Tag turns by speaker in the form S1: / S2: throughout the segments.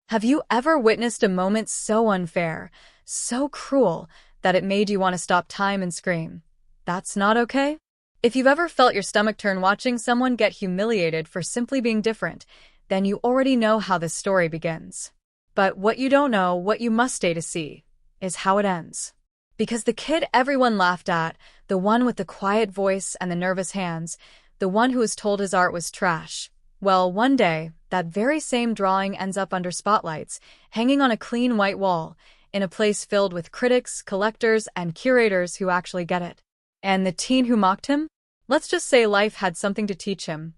S1: Have you ever witnessed a moment so unfair, so cruel, that it made you want to stop time and scream, "That's not okay"? If you've ever felt your stomach turn watching someone get humiliated for simply being different, then you already know how this story begins. But what you don't know, what you must stay to see, is how it ends. Because the kid everyone laughed at, the one with the quiet voice and the nervous hands, the one who was told his art was trash, well, one day, that very same drawing ends up under spotlights, hanging on a clean white wall, in a place filled with critics, collectors, and curators who actually get it. And the teen who mocked him? Let's just say life had something to teach him,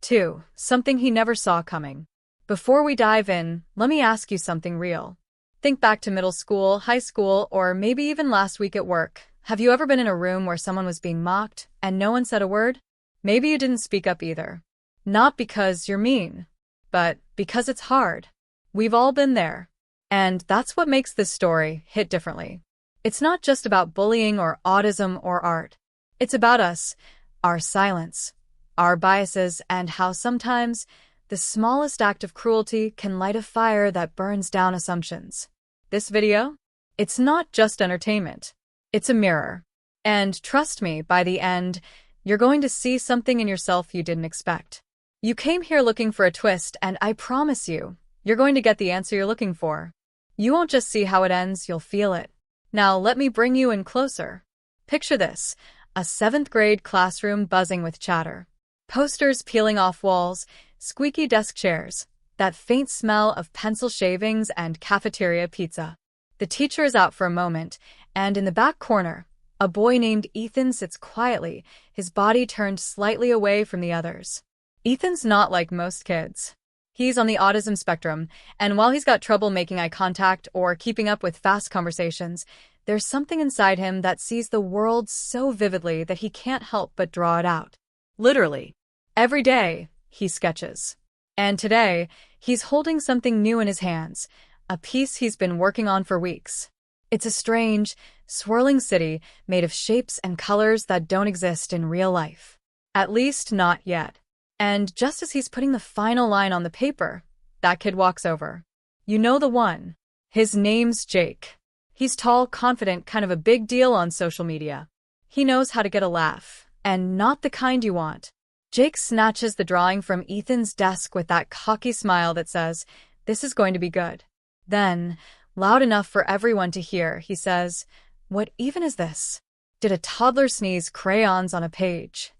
S1: too, something he never saw coming. Before we dive in, let me ask you something real. Think back to middle school, high school, or maybe even last week at work. Have you ever been in a room where someone was being mocked, and no one said a word? Maybe you didn't speak up either. Not because you're mean, but because it's hard. We've all been there. And that's what makes this story hit differently. It's not just about bullying or autism or art. It's about us, our silence, our biases, and how sometimes the smallest act of cruelty can light a fire that burns down assumptions. This video? It's not just entertainment. It's a mirror. And trust me, by the end, you're going to see something in yourself you didn't expect. You came here looking for a twist, and I promise you, you're going to get the answer you're looking for. You won't just see how it ends, you'll feel it. Now, let me bring you in closer. Picture this, a 7th grade classroom buzzing with chatter. Posters peeling off walls, squeaky desk chairs, that faint smell of pencil shavings and cafeteria pizza. The teacher is out for a moment, and in the back corner, a boy named Ethan sits quietly, his body turned slightly away from the others. Ethan's not like most kids. He's on the autism spectrum, and while he's got trouble making eye contact or keeping up with fast conversations, there's something inside him that sees the world so vividly that he can't help but draw it out. Literally. Every day, he sketches. And today, he's holding something new in his hands, a piece he's been working on for weeks. It's a strange, swirling city made of shapes and colors that don't exist in real life. At least not yet. And just as he's putting the final line on the paper, that kid walks over. You know the one. His name's Jake. He's tall, confident, kind of a big deal on social media. He knows how to get a laugh, and not the kind you want. Jake snatches the drawing from Ethan's desk with that cocky smile that says, "This is going to be good." Then, loud enough for everyone to hear, he says, "What even is this? Did a toddler sneeze crayons on a page?"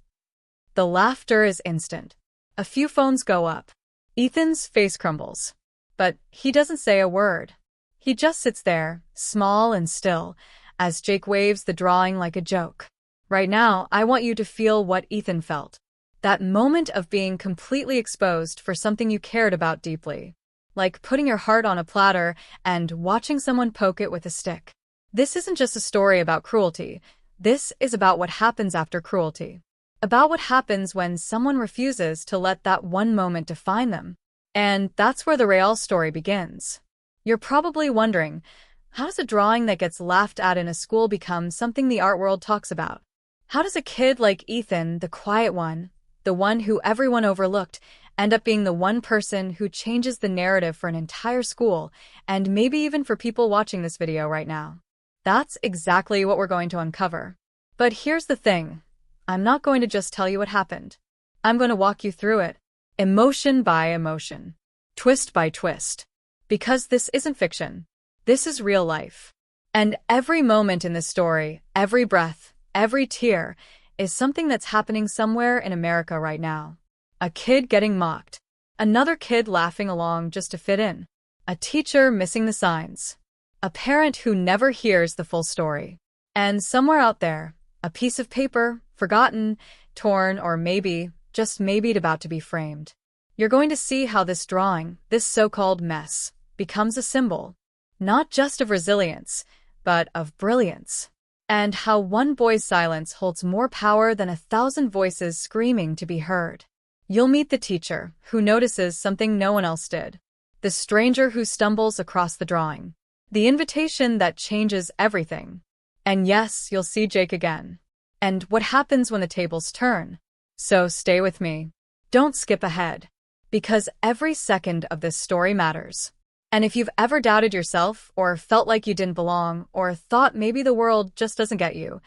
S1: The laughter is instant. A few phones go up. Ethan's face crumbles. But he doesn't say a word. He just sits there, small and still, as Jake waves the drawing like a joke. Right now, I want you to feel what Ethan felt. That moment of being completely exposed for something you cared about deeply. Like putting your heart on a platter and watching someone poke it with a stick. This isn't just a story about cruelty. This is about what happens after cruelty. About what happens when someone refuses to let that one moment define them. And that's where the real story begins. You're probably wondering, how does a drawing that gets laughed at in a school become something the art world talks about? How does a kid like Ethan, the quiet one, the one who everyone overlooked, end up being the one person who changes the narrative for an entire school, and maybe even for people watching this video right now? That's exactly what we're going to uncover. But here's the thing. I'm not going to just tell you what happened. I'm going to walk you through it, emotion by emotion, twist by twist. Because this isn't fiction. This is real life. And every moment in this story, every breath, every tear, is something that's happening somewhere in America right now. A kid getting mocked. Another kid laughing along just to fit in. A teacher missing the signs. A parent who never hears the full story. And somewhere out there, a piece of paper, forgotten, torn, or maybe, just maybe about to be framed. You're going to see how this drawing, this so-called mess, becomes a symbol, not just of resilience, but of brilliance. And how one boy's silence holds more power than 1,000 voices screaming to be heard. You'll meet the teacher, who notices something no one else did. The stranger who stumbles across the drawing. The invitation that changes everything. And yes, you'll see Jake again. And what happens when the tables turn. So stay with me. Don't skip ahead. Because every second of this story matters. And if you've ever doubted yourself, or felt like you didn't belong, or thought maybe the world just doesn't get you,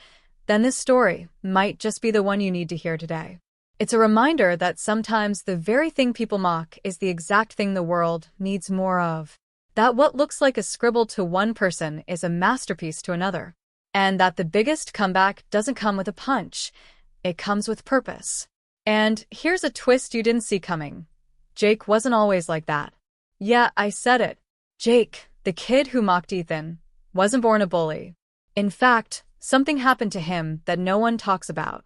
S1: then this story might just be the one you need to hear today. It's a reminder that sometimes the very thing people mock is the exact thing the world needs more of. That what looks like a scribble to one person is a masterpiece to another. And that the biggest comeback doesn't come with a punch. It comes with purpose. And here's a twist you didn't see coming. Jake wasn't always like that. Yeah, I said it. Jake, the kid who mocked Ethan, wasn't born a bully. In fact, something happened to him that no one talks about.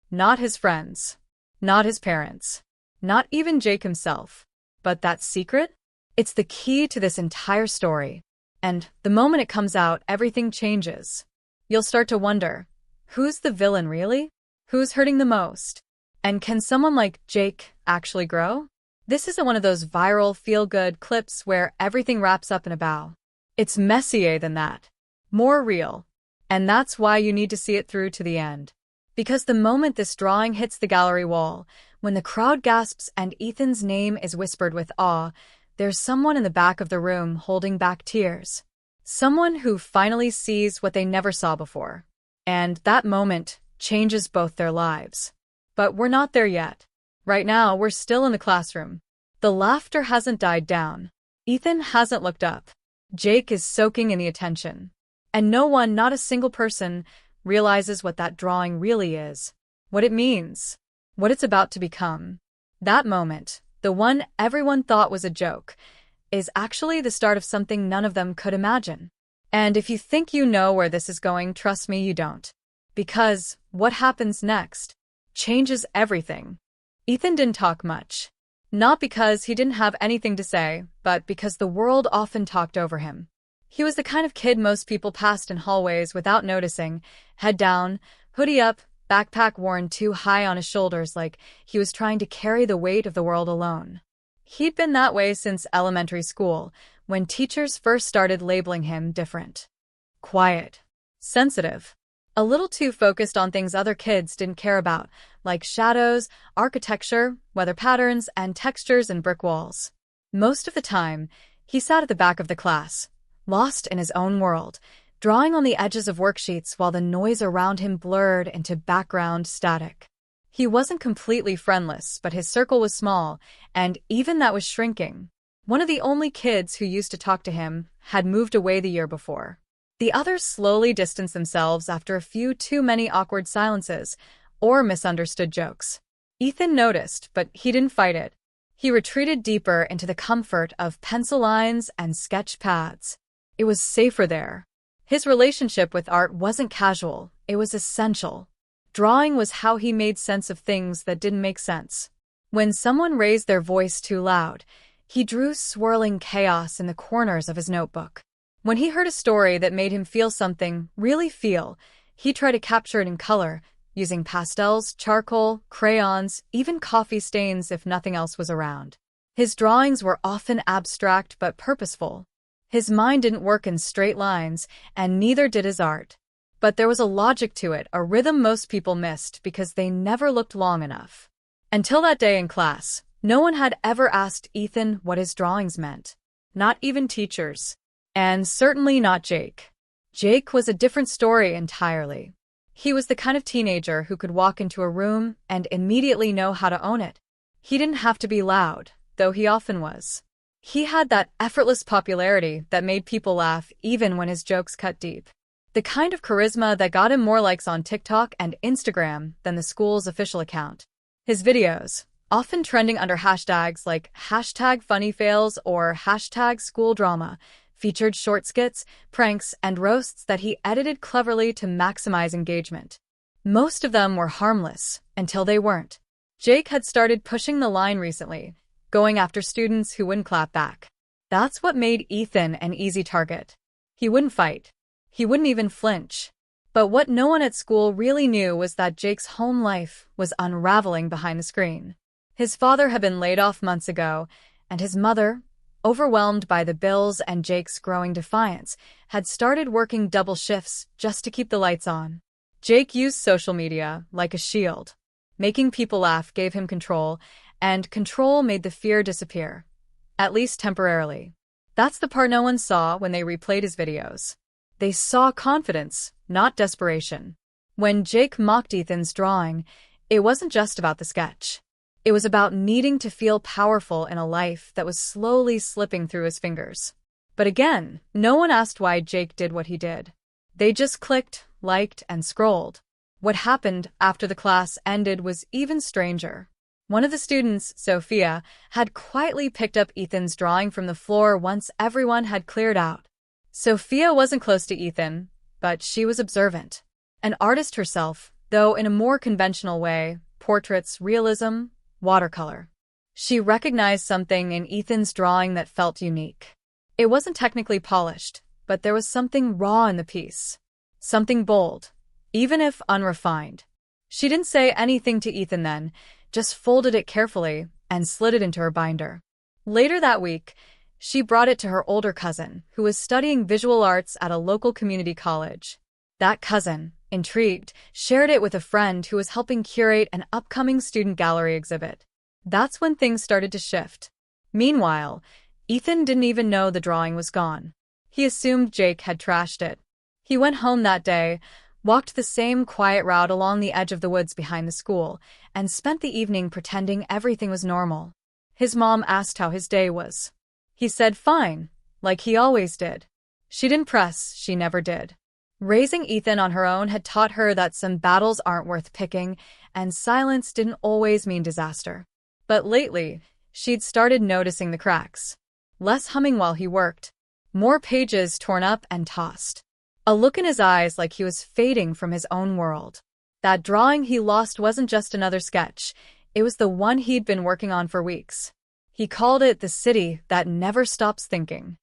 S1: Not his friends. Not his parents. Not even Jake himself. But that secret? It's the key to this entire story. And the moment it comes out, everything changes. You'll start to wonder, who's the villain really? Who's hurting the most? And can someone like Jake actually grow? This isn't one of those viral feel-good clips where everything wraps up in a bow. It's messier than that. More real. And that's why you need to see it through to the end. Because the moment this drawing hits the gallery wall, when the crowd gasps and Ethan's name is whispered with awe, there's someone in the back of the room holding back tears. Someone who finally sees what they never saw before. And that moment changes both their lives. But we're not there yet. Right now, we're still in the classroom. The laughter hasn't died down. Ethan hasn't looked up. Jake is soaking in the attention. And no one, not a single person, realizes what that drawing really is. What it means. What it's about to become. That moment, the one everyone thought was a joke, is actually the start of something none of them could imagine. And if you think you know where this is going, trust me, you don't. Because what happens next changes everything. Ethan didn't talk much. Not because he didn't have anything to say, but because the world often talked over him. He was the kind of kid most people passed in hallways without noticing, head down, hoodie up, backpack worn too high on his shoulders like he was trying to carry the weight of the world alone. He'd been that way since elementary school, when teachers first started labeling him different. Quiet. Sensitive. A little too focused on things other kids didn't care about, like shadows, architecture, weather patterns, and textures in brick walls. Most of the time, he sat at the back of the class, lost in his own world, drawing on the edges of worksheets while the noise around him blurred into background static. He wasn't completely friendless, but his circle was small, and even that was shrinking. One of the only kids who used to talk to him had moved away the year before. The others slowly distanced themselves after a few too many awkward silences or misunderstood jokes. Ethan noticed, but he didn't fight it. He retreated deeper into the comfort of pencil lines and sketch pads. It was safer there. His relationship with art wasn't casual, it was essential. Drawing was how he made sense of things that didn't make sense. When someone raised their voice too loud, he drew swirling chaos in the corners of his notebook. When he heard a story that made him feel something, really feel, he tried to capture it in color, using pastels, charcoal, crayons, even coffee stains if nothing else was around. His drawings were often abstract but purposeful. His mind didn't work in straight lines, and neither did his art. But there was a logic to it, a rhythm most people missed because they never looked long enough. Until that day in class, no one had ever asked Ethan what his drawings meant. Not even teachers. And certainly not Jake. Jake was a different story entirely. He was the kind of teenager who could walk into a room and immediately know how to own it. He didn't have to be loud, though he often was. He had that effortless popularity that made people laugh even when his jokes cut deep. The kind of charisma that got him more likes on TikTok and Instagram than the school's official account. His videos, often trending under hashtags like #funnyfails or #schooldrama, featured short skits, pranks, and roasts that he edited cleverly to maximize engagement. Most of them were harmless, until they weren't. Jake had started pushing the line recently, going after students who wouldn't clap back. That's what made Ethan an easy target. He wouldn't fight. He wouldn't even flinch. But what no one at school really knew was that Jake's home life was unraveling behind the screen. His father had been laid off months ago, and his mother, overwhelmed by the bills and Jake's growing defiance, had started working double shifts just to keep the lights on. Jake used social media like a shield. Making people laugh gave him control, and control made the fear disappear. At least temporarily. That's the part no one saw when they replayed his videos. They saw confidence, not desperation. When Jake mocked Ethan's drawing, it wasn't just about the sketch. It was about needing to feel powerful in a life that was slowly slipping through his fingers. But again, no one asked why Jake did what he did. They just clicked, liked, and scrolled. What happened after the class ended was even stranger. One of the students, Sophia, had quietly picked up Ethan's drawing from the floor once everyone had cleared out. Sophia wasn't close to Ethan, but she was observant. An artist herself, though in a more conventional way, portraits, realism, watercolor. She recognized something in Ethan's drawing that felt unique. It wasn't technically polished, but there was something raw in the piece. Something bold, even if unrefined. She didn't say anything to Ethan then, just folded it carefully and slid it into her binder. Later that week, she brought it to her older cousin, who was studying visual arts at a local community college. That cousin, intrigued, shared it with a friend who was helping curate an upcoming student gallery exhibit. That's when things started to shift. Meanwhile, Ethan didn't even know the drawing was gone. He assumed Jake had trashed it. He went home that day, walked the same quiet route along the edge of the woods behind the school, and spent the evening pretending everything was normal. His mom asked how his day was. He said fine, like he always did. She didn't press, she never did. Raising Ethan on her own had taught her that some battles aren't worth picking, and silence didn't always mean disaster. But lately, she'd started noticing the cracks. Less humming while he worked, more pages torn up and tossed. A look in his eyes like he was fading from his own world. That drawing he lost wasn't just another sketch, it was the one he'd been working on for weeks. He called it the city that never stops thinking.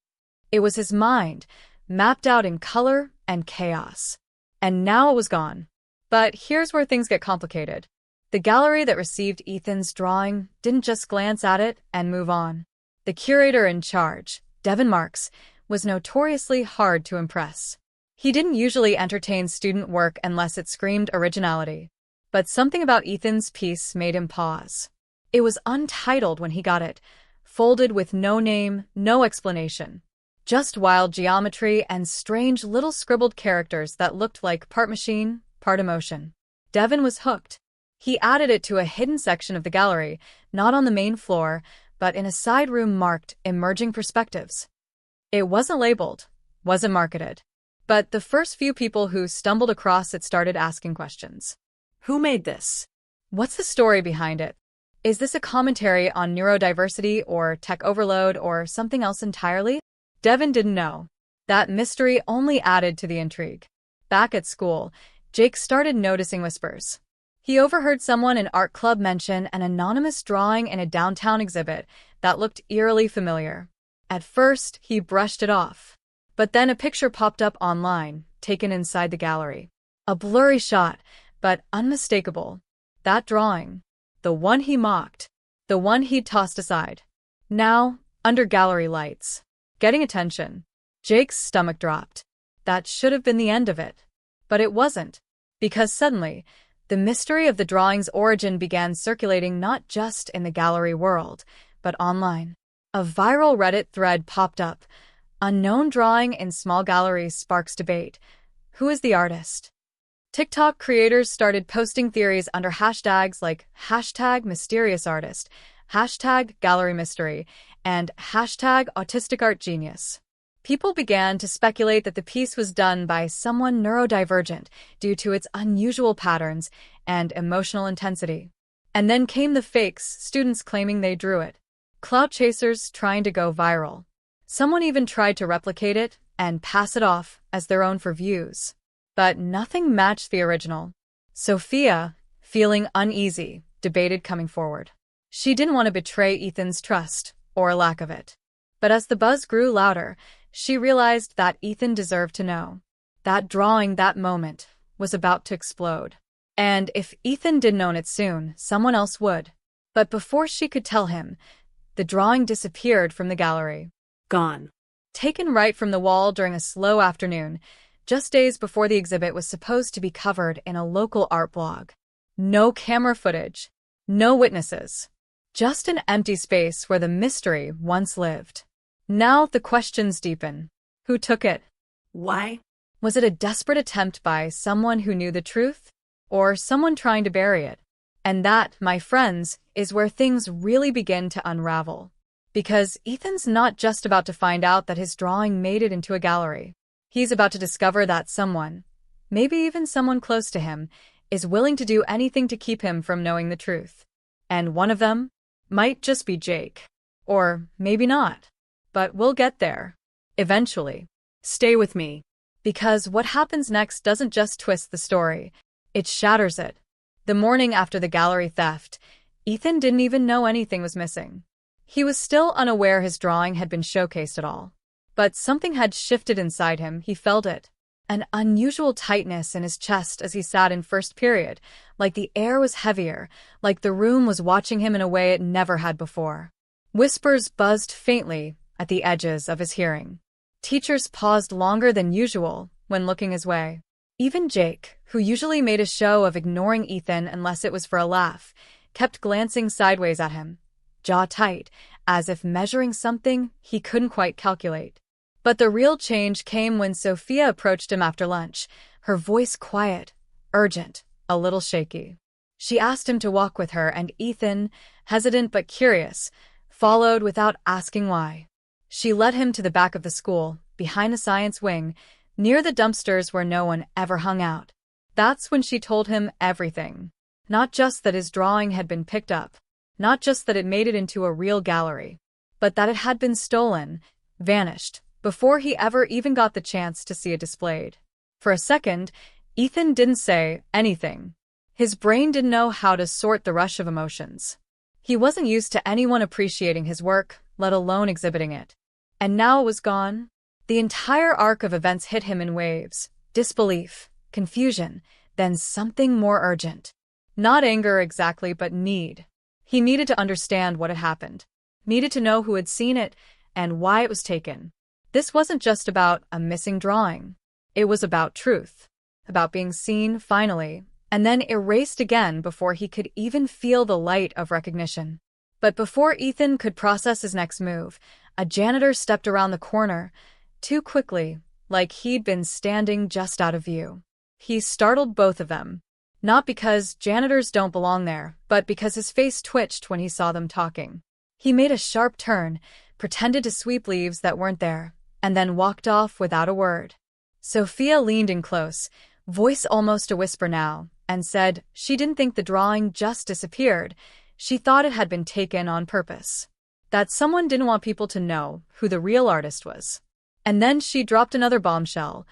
S1: It was his mind, mapped out in color and chaos. And now it was gone. But here's where things get complicated. The gallery that received Ethan's drawing didn't just glance at it and move on. The curator in charge, Devin Marks, was notoriously hard to impress. He didn't usually entertain student work unless it screamed originality. But something about Ethan's piece made him pause. It was untitled when he got it, folded with no name, no explanation. Just wild geometry and strange little scribbled characters that looked like part machine, part emotion. Devin was hooked. He added it to a hidden section of the gallery, not on the main floor, but in a side room marked Emerging Perspectives. It wasn't labeled, wasn't marketed. But the first few people who stumbled across it started asking questions. Who made this? What's the story behind it? Is this a commentary on neurodiversity or tech overload or something else entirely? Devin didn't know. That mystery only added to the intrigue. Back at school, Jake started noticing whispers. He overheard someone in art club mention an anonymous drawing in a downtown exhibit that looked eerily familiar. At first, he brushed it off. But then a picture popped up online, taken inside the gallery. A blurry shot, but unmistakable. That drawing. The one he mocked. The one he'd tossed aside. Now, under gallery lights. Getting attention. Jake's stomach dropped. That should have been the end of it. But it wasn't. Because suddenly, the mystery of the drawing's origin began circulating not just in the gallery world, but online. A viral Reddit thread popped up. Unknown drawing in small galleries sparks debate. Who is the artist? TikTok creators started posting theories under hashtags like #MysteriousArtist, #GalleryMystery, and #AutisticArtGenius. People began to speculate that the piece was done by someone neurodivergent due to its unusual patterns and emotional intensity. And then came the fakes, students claiming they drew it. Clout chasers trying to go viral. Someone even tried to replicate it and pass it off as their own for views. But nothing matched the original. Sophia, feeling uneasy, debated coming forward. She didn't want to betray Ethan's trust, or lack of it. But as the buzz grew louder, she realized that Ethan deserved to know. That drawing, that moment, was about to explode. And if Ethan didn't own it soon, someone else would. But before she could tell him, the drawing disappeared from the gallery. Gone. Taken right from the wall during a slow afternoon, just days before the exhibit was supposed to be covered in a local art blog. No camera footage, no witnesses. Just an empty space where the mystery once lived. Now the questions deepen. Who took it?
S2: Why?
S1: Was it a desperate attempt by someone who knew the truth? Or someone trying to bury it? And that, my friends, is where things really begin to unravel. Because Ethan's not just about to find out that his drawing made it into a gallery. He's about to discover that someone, maybe even someone close to him, is willing to do anything to keep him from knowing the truth. And one of them might just be Jake. Or maybe not. But we'll get there. Eventually. Stay with me. Because what happens next doesn't just twist the story, it shatters it. The morning after the gallery theft, Ethan didn't even know anything was missing. He was still unaware his drawing had been showcased at all. But something had shifted inside him, he felt it. An unusual tightness in his chest as he sat in first period, like the air was heavier, like the room was watching him in a way it never had before. Whispers buzzed faintly at the edges of his hearing. Teachers paused longer than usual when looking his way. Even Jake, who usually made a show of ignoring Ethan unless it was for a laugh, kept glancing sideways at him, jaw tight, as if measuring something he couldn't quite calculate. But the real change came when Sophia approached him after lunch, her voice quiet, urgent, a little shaky. She asked him to walk with her, and Ethan, hesitant but curious, followed without asking why. She led him to the back of the school, behind the science wing, near the dumpsters where no one ever hung out. That's when she told him everything. Not just that his drawing had been picked up, not just that it made it into a real gallery, but that it had been stolen, vanished, before he ever even got the chance to see it displayed. For a second, Ethan didn't say anything. His brain didn't know how to sort the rush of emotions. He wasn't used to anyone appreciating his work, let alone exhibiting it. And now it was gone. The entire arc of events hit him in waves: disbelief, confusion, then something more urgent. Not anger exactly, but need. He needed to understand what had happened, needed to know who had seen it, and why it was taken. This wasn't just about a missing drawing. It was about truth, about being seen finally, and then erased again before he could even feel the light of recognition. But before Ethan could process his next move, a janitor stepped around the corner, too quickly, like he'd been standing just out of view. He startled both of them. Not because janitors don't belong there, but because his face twitched when he saw them talking. He made a sharp turn, pretended to sweep leaves that weren't there, and then walked off without a word. Sophia leaned in close, voice almost a whisper now, and said she didn't think the drawing just disappeared. She thought it had been taken on purpose. That someone didn't want people to know who the real artist was. And then she dropped another bombshell.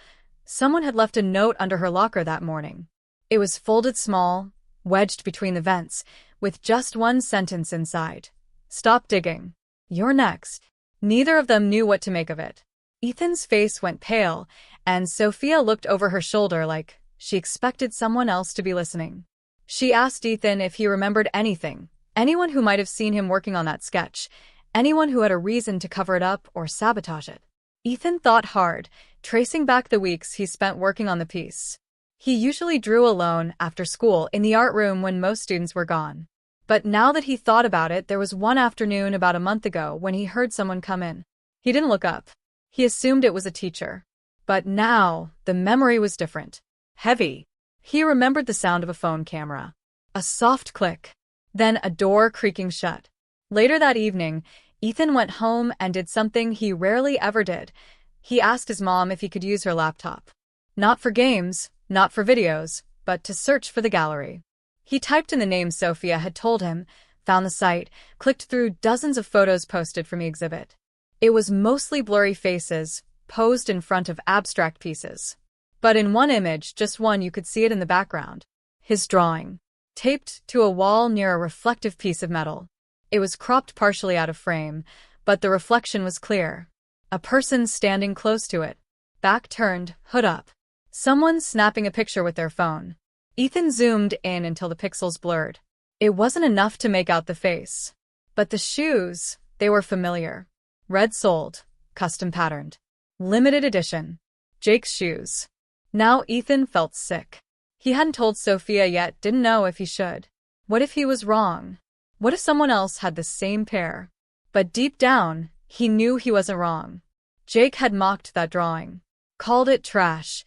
S1: Someone had left a note under her locker that morning. It was folded small, wedged between the vents, with just one sentence inside. "Stop digging. You're next." Neither of them knew what to make of it. Ethan's face went pale, and Sophia looked over her shoulder like she expected someone else to be listening. She asked Ethan if he remembered anything, anyone who might have seen him working on that sketch, anyone who had a reason to cover it up or sabotage it. Ethan thought hard, tracing back the weeks he spent working on the piece. He usually drew alone after school in the art room when most students were gone. But now that he thought about it, there was one afternoon about a month ago when he heard someone come in. He didn't look up. He assumed it was a teacher. But now, the memory was different. Heavy. He remembered the sound of a phone camera. A soft click. Then a door creaking shut. Later that evening, Ethan went home and did something he rarely ever did. He asked his mom if he could use her laptop. Not for games, not for videos, but to search for the gallery. He typed in the name Sophia had told him, found the site, clicked through dozens of photos posted from the exhibit. It was mostly blurry faces, posed in front of abstract pieces. But in one image, just one, you could see it in the background. His drawing. Taped to a wall near a reflective piece of metal. It was cropped partially out of frame, but the reflection was clear. A person standing close to it. Back turned, hood up. Someone snapping a picture with their phone. Ethan zoomed in until the pixels blurred. It wasn't enough to make out the face. But the shoes, they were familiar. Red soled, custom patterned. Limited edition. Jake's shoes. Now Ethan felt sick. He hadn't told Sophia yet, didn't know if he should. What if he was wrong? What if someone else had the same pair? But deep down, He knew he wasn't wrong. Jake had mocked that drawing, called it trash,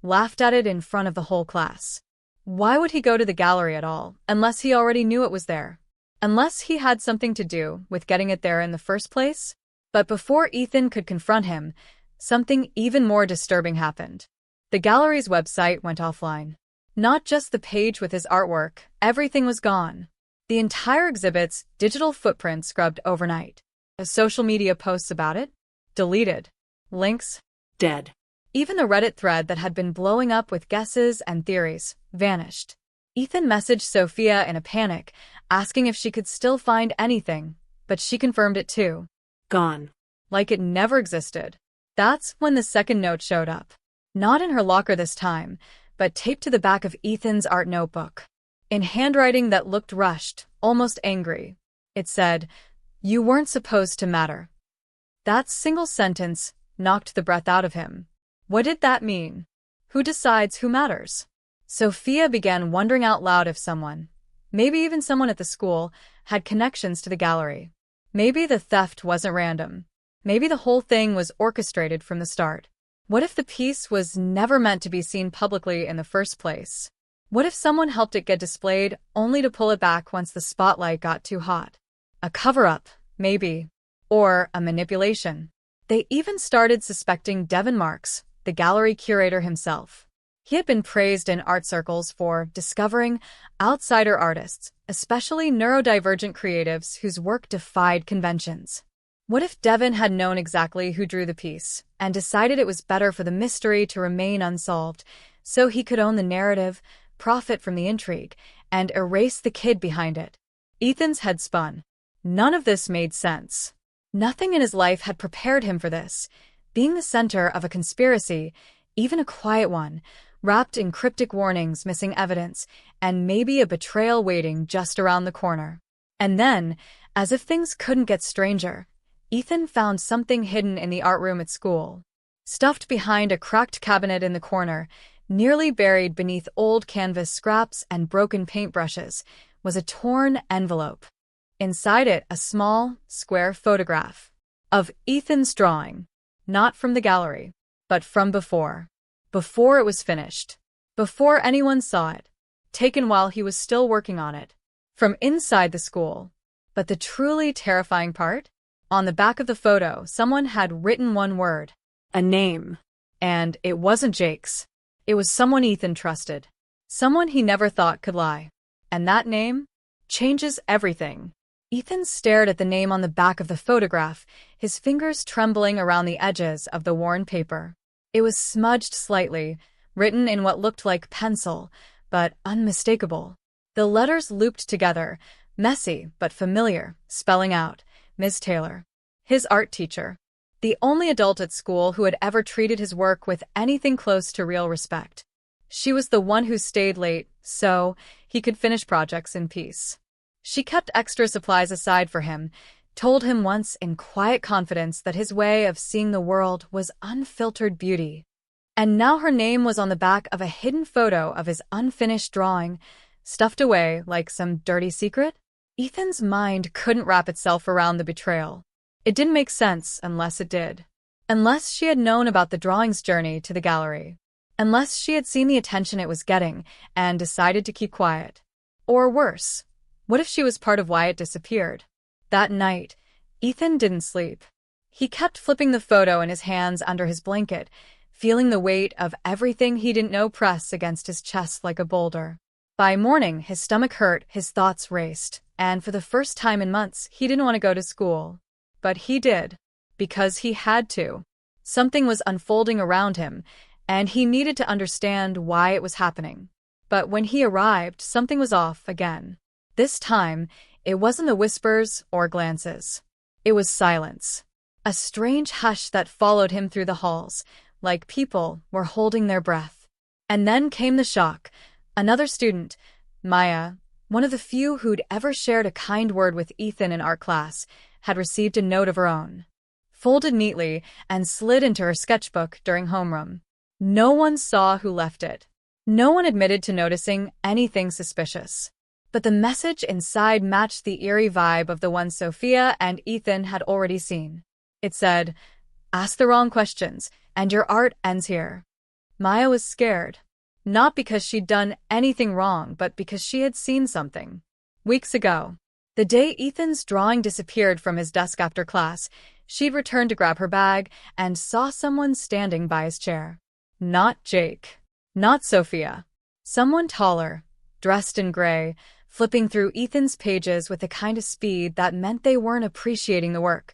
S1: laughed at it in front of the whole class. Why would he go to the gallery at all, unless he already knew it was there? Unless he had something to do with getting it there in the first place? But before Ethan could confront him, something even more disturbing happened. The gallery's website went offline. Not just the page with his artwork, everything was gone. The entire exhibit's digital footprint scrubbed overnight. Social media posts about it? Deleted. Links? Dead. Even the Reddit thread that had been blowing up with guesses and theories vanished. Ethan messaged Sophia in a panic, asking if she could still find anything, but she confirmed it too. Gone. Like it never existed. That's when the second note showed up. Not in her locker this time, but taped to the back of Ethan's art notebook. In handwriting that looked rushed, almost angry. It said, "You weren't supposed to matter." That single sentence knocked the breath out of him. What did that mean? Who decides who matters? Sophia began wondering out loud if someone, maybe even someone at the school, had connections to the gallery. Maybe the theft wasn't random. Maybe the whole thing was orchestrated from the start. What if the piece was never meant to be seen publicly in the first place? What if someone helped it get displayed only to pull it back once the spotlight got too hot? A cover-up, maybe. Or a manipulation. They even started suspecting Devin Marks, the gallery curator himself. He had been praised in art circles for discovering outsider artists, especially neurodivergent creatives whose work defied conventions. What if Devin had known exactly who drew the piece and decided it was better for the mystery to remain unsolved so he could own the narrative, profit from the intrigue, and erase the kid behind it? Ethan's head spun. None of this made sense. Nothing in his life had prepared him for this, being the center of a conspiracy, even a quiet one, wrapped in cryptic warnings, missing evidence, and maybe a betrayal waiting just around the corner. And then, as if things couldn't get stranger, Ethan found something hidden in the art room at school. Stuffed behind a cracked cabinet in the corner, nearly buried beneath old canvas scraps and broken paintbrushes, was a torn envelope. Inside it, a small, square photograph of Ethan's drawing, not from the gallery, but from before. Before it was finished. Before anyone saw it. Taken while he was still working on it. From inside the school. But the truly terrifying part? On the back of the photo, someone had written one word. A name. And it wasn't Jake's. It was someone Ethan trusted. Someone he never thought could lie. And that name changes everything. Ethan stared at the name on the back of the photograph, his fingers trembling around the edges of the worn paper. It was smudged slightly, written in what looked like pencil, but unmistakable. The letters looped together, messy but familiar, spelling out, Ms. Taylor. His art teacher. The only adult at school who had ever treated his work with anything close to real respect. She was the one who stayed late, so he could finish projects in peace. She kept extra supplies aside for him, told him once in quiet confidence that his way of seeing the world was unfiltered beauty. And now her name was on the back of a hidden photo of his unfinished drawing, stuffed away like some dirty secret? Ethan's mind couldn't wrap itself around the betrayal. It didn't make sense unless it did. Unless she had known about the drawing's journey to the gallery. Unless she had seen the attention it was getting and decided to keep quiet. Or worse, what if she was part of why it disappeared? That night, Ethan didn't sleep. He kept flipping the photo in his hands under his blanket, feeling the weight of everything he didn't know press against his chest like a boulder. By morning, his stomach hurt, his thoughts raced, and for the first time in months, he didn't want to go to school. But he did. Because he had to. Something was unfolding around him, and he needed to understand why it was happening. But when he arrived, something was off again. This time, it wasn't the whispers or glances. It was silence. A strange hush that followed him through the halls, like people were holding their breath. And then came the shock. Another student, Maya, one of the few who'd ever shared a kind word with Ethan in art class, had received a note of her own. Folded neatly and slid into her sketchbook during homeroom. No one saw who left it. No one admitted to noticing anything suspicious. But the message inside matched the eerie vibe of the one Sophia and Ethan had already seen. It said, "Ask the wrong questions, and your art ends here." Maya was scared. Not because she'd done anything wrong, but because she had seen something. Weeks ago, the day Ethan's drawing disappeared from his desk after class, she'd returned to grab her bag and saw someone standing by his chair. Not Jake. Not Sophia. Someone taller, dressed in gray, flipping through Ethan's pages with the kind of speed that meant they weren't appreciating the work.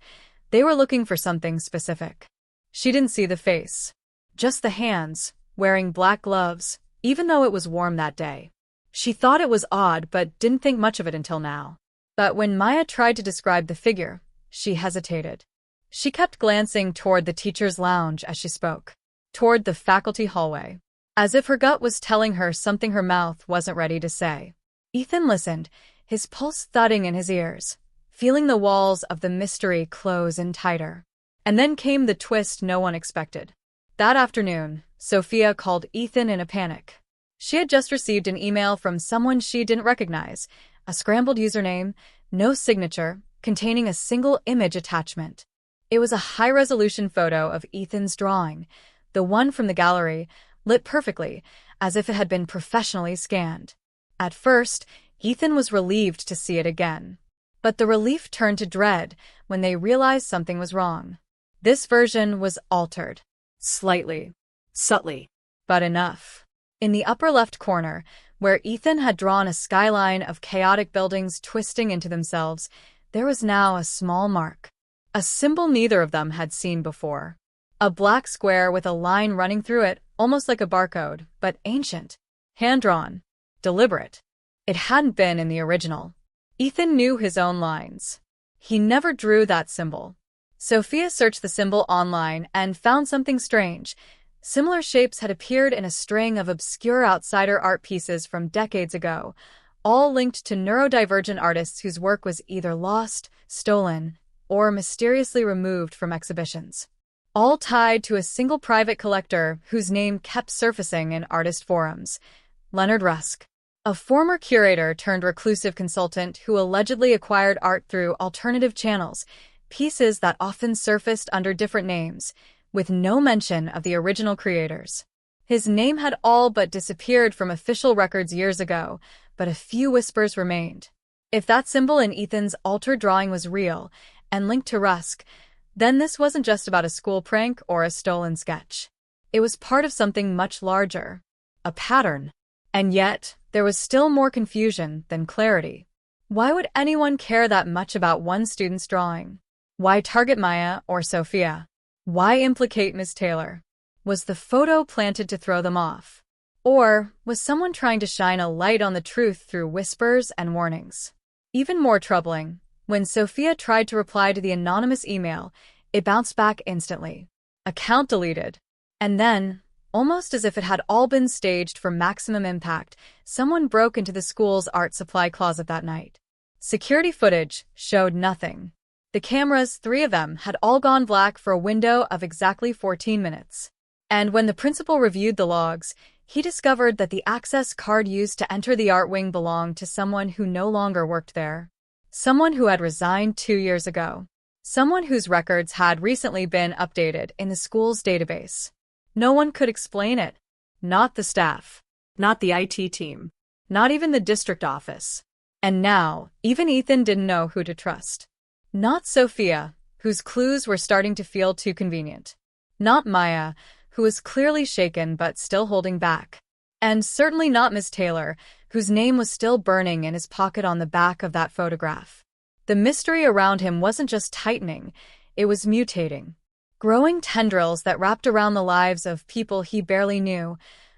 S1: They were looking for something specific. She didn't see the face. Just the hands, wearing black gloves, even though it was warm that day. She thought it was odd, but didn't think much of it until now. But when Maya tried to describe the figure, she hesitated. She kept glancing toward the teacher's lounge as she spoke, toward the faculty hallway, as if her gut was telling her something her mouth wasn't ready to say. Ethan listened, his pulse thudding in his ears, feeling the walls of the mystery close in tighter. And then came the twist no one expected. That afternoon, Sophia called Ethan in a panic. She had just received an email from someone she didn't recognize, a scrambled username, no signature, containing a single image attachment. It was a high-resolution photo of Ethan's drawing, the one from the gallery, lit perfectly, as if it had been professionally scanned. At first, Ethan was relieved to see it again. But the relief turned to dread when they realized something was wrong. This version was altered. Slightly. Subtly. But enough. In the upper left corner, where Ethan had drawn a skyline of chaotic buildings twisting into themselves, there was now a small mark. A symbol neither of them had seen before. A black square with a line running through it, almost like a barcode, but ancient. Hand-drawn. Deliberate. It hadn't been in the original. Ethan knew his own lines. He never drew that symbol. Sophia searched the symbol online and found something strange. Similar shapes had appeared in a string of obscure outsider art pieces from decades ago, all linked to neurodivergent artists whose work was either lost, stolen, or mysteriously removed from exhibitions. All tied to a single private collector whose name kept surfacing in artist forums, Leonard Rusk. A former curator turned reclusive consultant who allegedly acquired art through alternative channels, pieces that often surfaced under different names, with no mention of the original creators. His name had all but disappeared from official records years ago, but a few whispers remained. If that symbol in Ethan's altered drawing was real and linked to Rusk, then this wasn't just about a school prank or a stolen sketch. It was part of something much larger. A pattern. And yet, there was still more confusion than clarity. Why would anyone care that much about one student's drawing? Why target Maya or Sophia? Why implicate Ms. Taylor? Was the photo planted to throw them off? Or was someone trying to shine a light on the truth through whispers and warnings? Even more troubling, when Sophia tried to reply to the anonymous email, it bounced back instantly. Account deleted. And then, almost as if it had all been staged for maximum impact, someone broke into the school's art supply closet that night. Security footage showed nothing. The cameras, 3 of them, had all gone black for a window of exactly 14 minutes. And when the principal reviewed the logs, he discovered that the access card used to enter the art wing belonged to someone who no longer worked there. Someone who had resigned 2 years ago. Someone whose records had recently been updated in the school's database. No one could explain it. Not the staff. Not the IT team. Not even the district office. And now, even Ethan didn't know who to trust. Not Sophia, whose clues were starting to feel too convenient. Not Maya, who was clearly shaken but still holding back. And certainly not Ms. Taylor, whose name was still burning in his pocket on the back of that photograph. The mystery around him wasn't just tightening, it was mutating. Growing tendrils that wrapped around the lives of people he barely knew,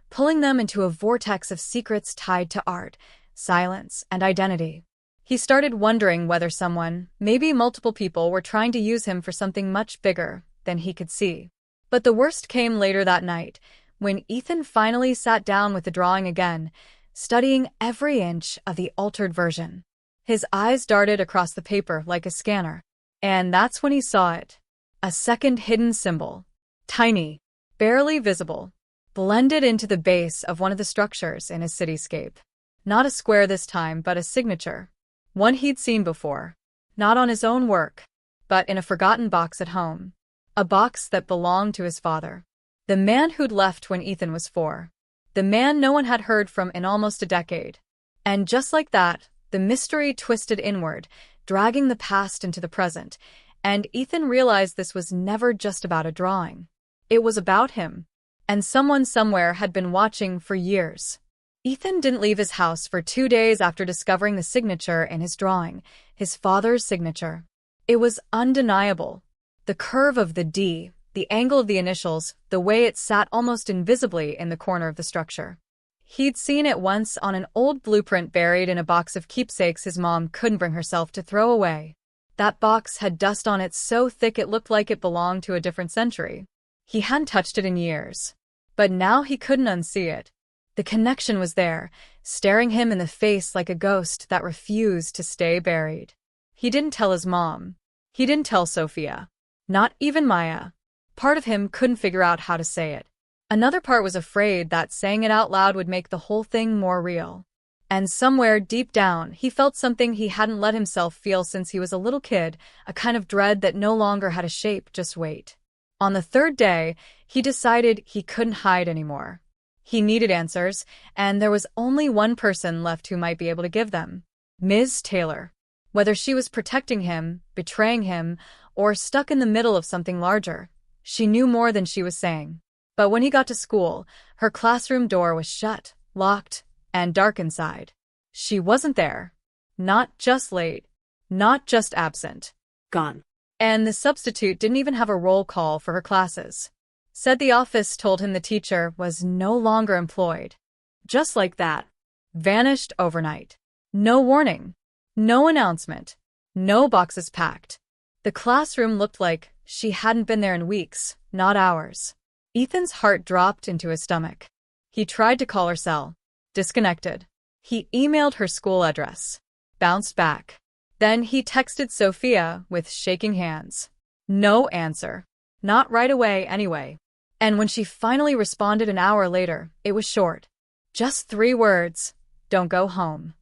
S1: pulling them into a vortex of secrets tied to art, silence, and identity. He started wondering whether someone, maybe multiple people, were trying to use him for something much bigger than he could see. But the worst came later that night, when Ethan finally sat down with the drawing again, studying every inch of the altered version. His eyes darted across the paper like a scanner. And that's when he saw it. A second hidden symbol. Tiny. Barely visible. Blended into the base of one of the structures in his cityscape. Not a square this time, but a signature. One he'd seen before. Not on his own work. but in a forgotten box at home. A box that belonged to his father. The man who'd left when Ethan was 4. The man no one had heard from in almost a decade. And just like that, the mystery twisted inward, dragging the past into the present, and Ethan realized this was never just about a drawing. It was about him. And someone somewhere had been watching for years. Ethan didn't leave his house for 2 days after discovering the signature in his drawing, his father's signature. It was undeniable. The curve of the D, the angle of the initials, the way it sat almost invisibly in the corner of the structure. He'd seen it once on an old blueprint buried in a box of keepsakes his mom couldn't bring herself to throw away. That box had dust on it so thick it looked like it belonged to a different century. He hadn't touched it in years. But now he couldn't unsee it. The connection was there, staring him in the face like a ghost that refused to stay buried. He didn't tell his mom. He didn't tell Sophia. Not even Maya. Part of him couldn't figure out how to say it. Another part was afraid that saying it out loud would make the whole thing more real. And somewhere deep down, he felt something he hadn't let himself feel since he was a little kid, a kind of dread that no longer had a shape, just wait. On the 3rd day, he decided he couldn't hide anymore. He needed answers, and there was only one person left who might be able to give them. Ms. Taylor. Whether she was protecting him, betraying him, or stuck in the middle of something larger, she knew more than she was saying. But when he got to school, her classroom door was shut, locked, and dark inside. She wasn't there. Not just late. Not just absent.
S2: Gone.
S1: And the substitute didn't even have a roll call for her classes. Said the office told him the teacher was no longer employed. Just like that. Vanished overnight. No warning. No announcement. No boxes packed. The classroom looked like she hadn't been there in weeks, not hours. Ethan's heart dropped into his stomach. He tried to call her cell. Disconnected. He emailed her school address. Bounced back. Then he texted Sophia with shaking hands. No answer. Not right away anyway. And when she finally responded an hour later, it was short. Just 3 words. Don't go home.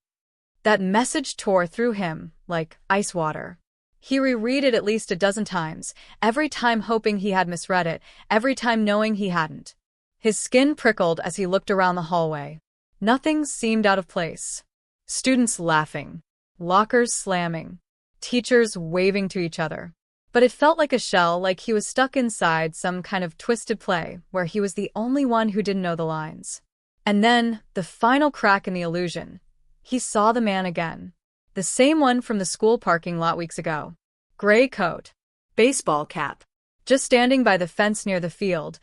S1: That message tore through him like ice water. He reread it at least a dozen times, every time hoping he had misread it, every time knowing he hadn't. His skin prickled as he looked around the hallway. Nothing seemed out of place. Students laughing. Lockers slamming. Teachers waving to each other. But it felt like a shell, like he was stuck inside some kind of twisted play where he was the only one who didn't know the lines. And then, the final crack in the illusion. He saw the man again. The same one from the school parking lot weeks ago. Gray coat.
S2: Baseball cap.
S1: Just standing by the fence near the field.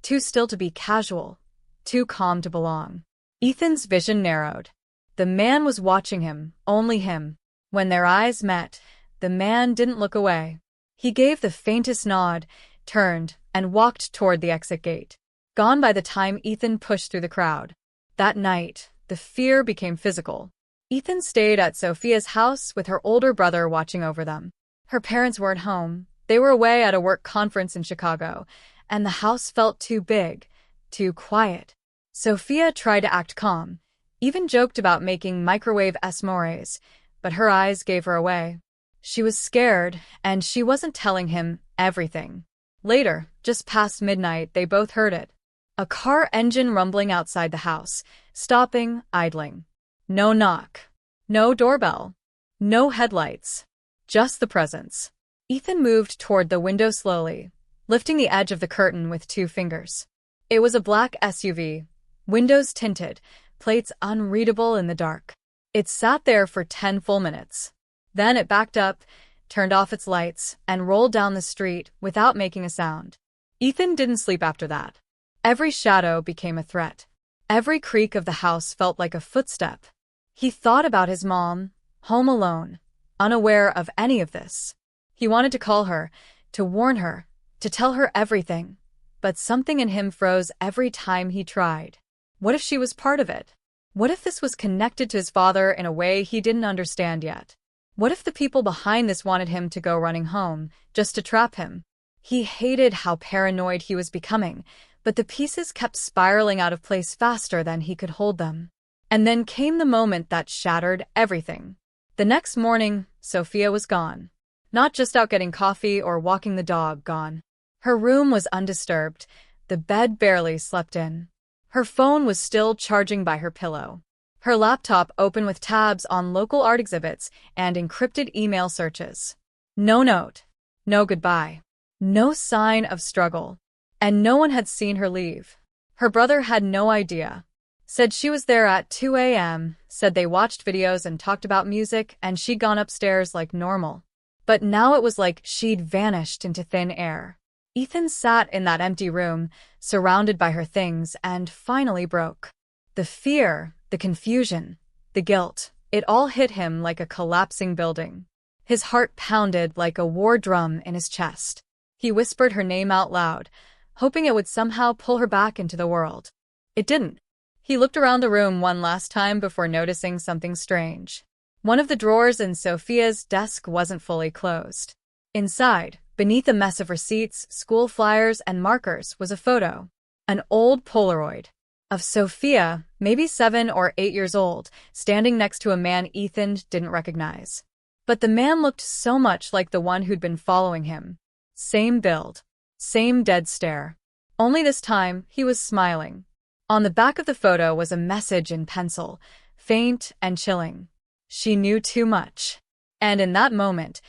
S1: Too still to be casual. Too calm to belong. Ethan's vision narrowed. The man was watching him, only him. When their eyes met, the man didn't look away. He gave the faintest nod, turned, and walked toward the exit gate. Gone by the time Ethan pushed through the crowd. That night, the fear became physical. Ethan stayed at Sophia's house with her older brother watching over them. Her parents weren't home. They were away at a work conference in Chicago, and the house felt too big, too quiet. Sophia tried to act calm, even joked about making microwave s'mores, but her eyes gave her away. She was scared, and she wasn't telling him everything. Later, just past midnight, they both heard it. A car engine rumbling outside the house, stopping, idling. No knock. No doorbell. No headlights. Just the presence. Ethan moved toward the window slowly, lifting the edge of the curtain with 2 fingers. It was a black SUV, windows tinted, plates unreadable in the dark. It sat there for 10 full minutes. Then it backed up, turned off its lights, and rolled down the street without making a sound. Ethan didn't sleep after that. Every shadow became a threat. Every creak of the house felt like a footstep. He thought about his mom, home alone, unaware of any of this. He wanted to call her, to warn her, to tell her everything. But something in him froze every time he tried. What if she was part of it? What if this was connected to his father in a way he didn't understand yet? What if the people behind this wanted him to go running home, just to trap him? He hated how paranoid he was becoming, but the pieces kept spiraling out of place faster than he could hold them. And then came the moment that shattered everything. The next morning, Sophia was gone. Not just out getting coffee or walking the dog, gone. Her room was undisturbed, the bed barely slept in. Her phone was still charging by her pillow. Her laptop open with tabs on local art exhibits and encrypted email searches. No note. No goodbye. No sign of struggle. And no one had seen her leave. Her brother had no idea. Said she was there at 2 a.m., said they watched videos and talked about music, and she'd gone upstairs like normal. But now it was like she'd vanished into thin air. Ethan sat in that empty room, surrounded by her things, and finally broke. The fear, the confusion, the guilt, it all hit him like a collapsing building. His heart pounded like a war drum in his chest. He whispered her name out loud, hoping it would somehow pull her back into the world. It didn't. He looked around the room one last time before noticing something strange. One of the drawers in Sophia's desk wasn't fully closed. Inside, beneath a mess of receipts, school flyers, and markers, was a photo. An old Polaroid. Of Sophia, maybe 7 or 8 years old, standing next to a man Ethan didn't recognize. But the man looked so much like the one who'd been following him. Same build. Same dead stare. Only this time, he was smiling. On the back of the photo was a message in pencil, faint and chilling. She knew too much. And in that moment,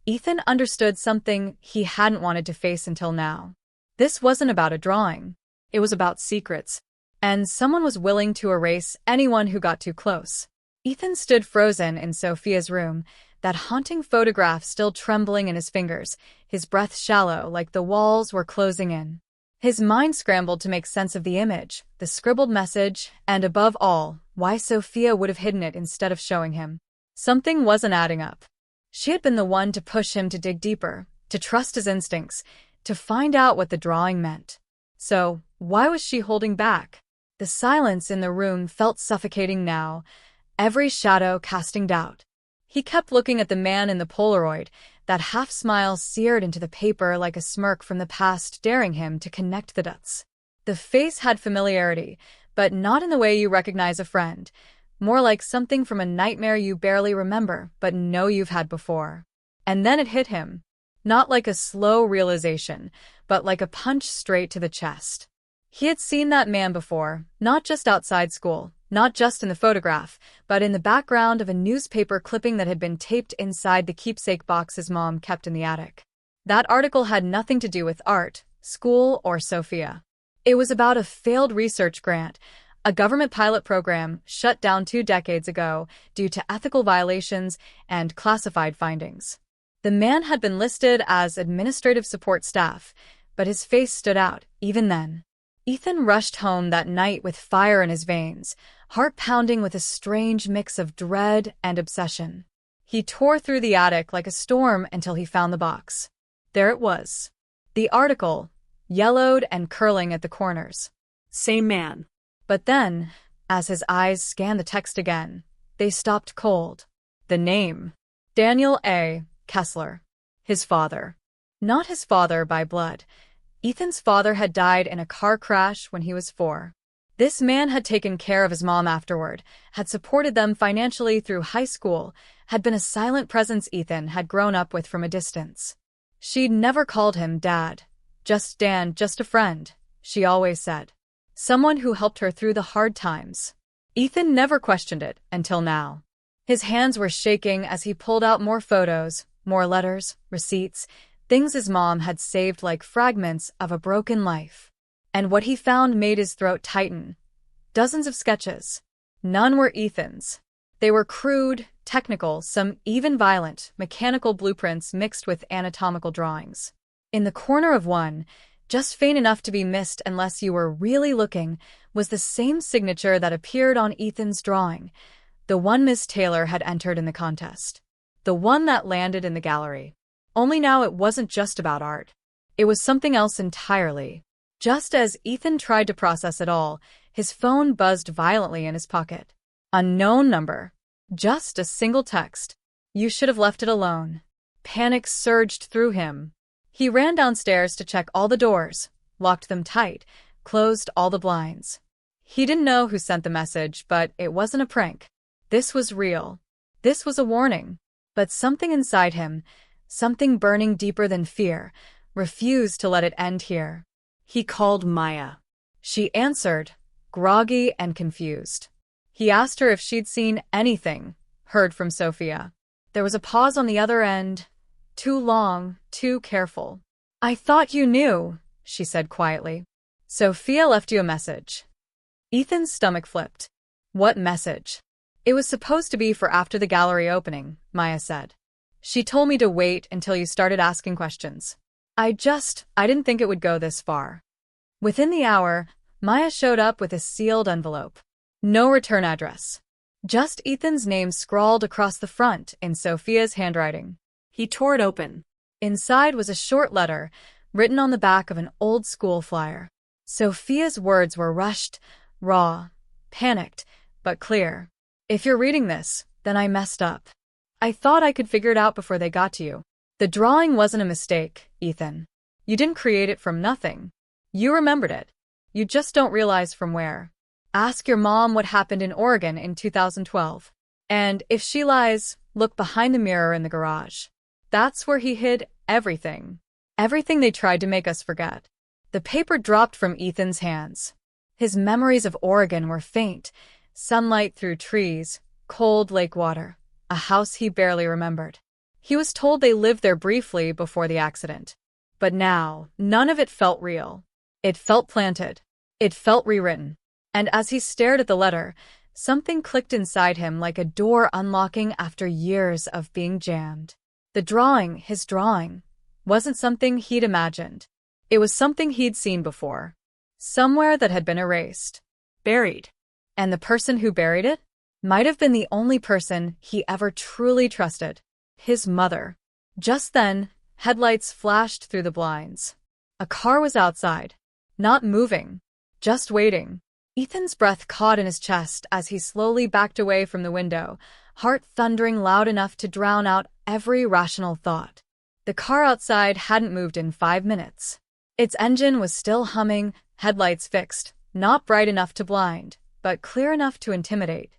S1: Ethan understood something he hadn't wanted to face until now. This wasn't about a drawing. It was about secrets. And someone was willing to erase anyone who got too close. Ethan stood frozen in Sophia's room, that haunting photograph still trembling in his fingers, his breath shallow like the walls were closing in. His mind scrambled to make sense of the image, the scribbled message, and above all, why Sophia would have hidden it instead of showing him. Something wasn't adding up. She had been the one to push him to dig deeper, to trust his instincts, to find out what the drawing meant. So, why was she holding back? The silence in the room felt suffocating now, every shadow casting doubt. He kept looking at the man in the Polaroid, that half-smile seared into the paper like a smirk from the past daring him to connect the dots. The face had familiarity, but not in the way you recognize a friend, more like something from a nightmare you barely remember but know you've had before. And then it hit him. Not like a slow realization, but like a punch straight to the chest. He had seen that man before, not just outside school, not just in the photograph, but in the background of a newspaper clipping that had been taped inside the keepsake box his mom kept in the attic. That article had nothing to do with art, school, or Sophia. It was about a failed research grant, a government pilot program shut down 2 decades ago due to ethical violations and classified findings. The man had been listed as administrative support staff, but his face stood out, even then. Ethan rushed home that night with fire in his veins, heart pounding with a strange mix of dread and obsession. He tore through the attic like a storm until he found the box. There it was. The article, yellowed and curling at the corners.
S2: Same man.
S1: But then, as his eyes scanned the text again, they stopped cold. The name. Daniel A. Kessler. His father. Not his father by blood. Ethan's father had died in a car crash when he was 4. This man had taken care of his mom afterward, had supported them financially through high school, had been a silent presence Ethan had grown up with from a distance. She'd never called him Dad. Just Dan, just a friend, she always said. Someone who helped her through the hard times. Ethan never questioned it until now. His hands were shaking as he pulled out more photos, more letters, receipts, things his mom had saved like fragments of a broken life. And what he found made his throat tighten. Dozens of sketches. None were Ethan's. They were crude, technical, some even violent, mechanical blueprints mixed with anatomical drawings. In the corner of one, just faint enough to be missed unless you were really looking, was the same signature that appeared on Ethan's drawing, the one Miss Taylor had entered in the contest. The one that landed in the gallery. Only now it wasn't just about art. It was something else entirely. Just as Ethan tried to process it all, his phone buzzed violently in his pocket. Unknown number. Just a single text. You should have left it alone. Panic surged through him. He ran downstairs to check all the doors, locked them tight, closed all the blinds. He didn't know who sent the message, but it wasn't a prank. This was real. This was a warning. But something inside him, Something burning deeper than fear, refused to let it end here.
S2: He called Maya.
S1: She answered, groggy and confused. He asked her if she'd seen anything, heard from Sophia. There was a pause on the other end, too long, too careful. I thought you knew, she said quietly. Sophia left you a message. Ethan's stomach flipped. What message? It was supposed to be for after the gallery opening, Maya said. She told me to wait until you started asking questions. I didn't think it would go this far. Within the hour, Maya showed up with a sealed envelope. No return address. Just Ethan's name scrawled across the front in Sophia's handwriting.
S2: He tore it open.
S1: Inside was a short letter, written on the back of an old school flyer. Sophia's words were rushed, raw, panicked, but clear. If you're reading this, then I messed up. I thought I could figure it out before they got to you. The drawing wasn't a mistake, Ethan. You didn't create it from nothing. You remembered it. You just don't realize from where. Ask your mom what happened in Oregon in 2012. And if she lies, look behind the mirror in the garage. That's where he hid everything. Everything they tried to make us forget. The paper dropped from Ethan's hands. His memories of Oregon were faint. Sunlight through trees, cold lake water, a house he barely remembered. He was told they lived there briefly before the accident. But now, none of it felt real. It felt planted. It felt rewritten. And as he stared at the letter, something clicked inside him like a door unlocking after years of being jammed. The drawing, his drawing, wasn't something he'd imagined. It was something he'd seen before. Somewhere that had been erased. Buried. And the person who buried it might have been the only person he ever truly trusted. His mother. Just then, headlights flashed through the blinds. A car was outside. Not moving. Just waiting. Ethan's breath caught in his chest as he slowly backed away from the window, heart thundering loud enough to drown out every rational thought. The car outside hadn't moved in 5 minutes. Its engine was still humming, headlights fixed, not bright enough to blind, but clear enough to intimidate.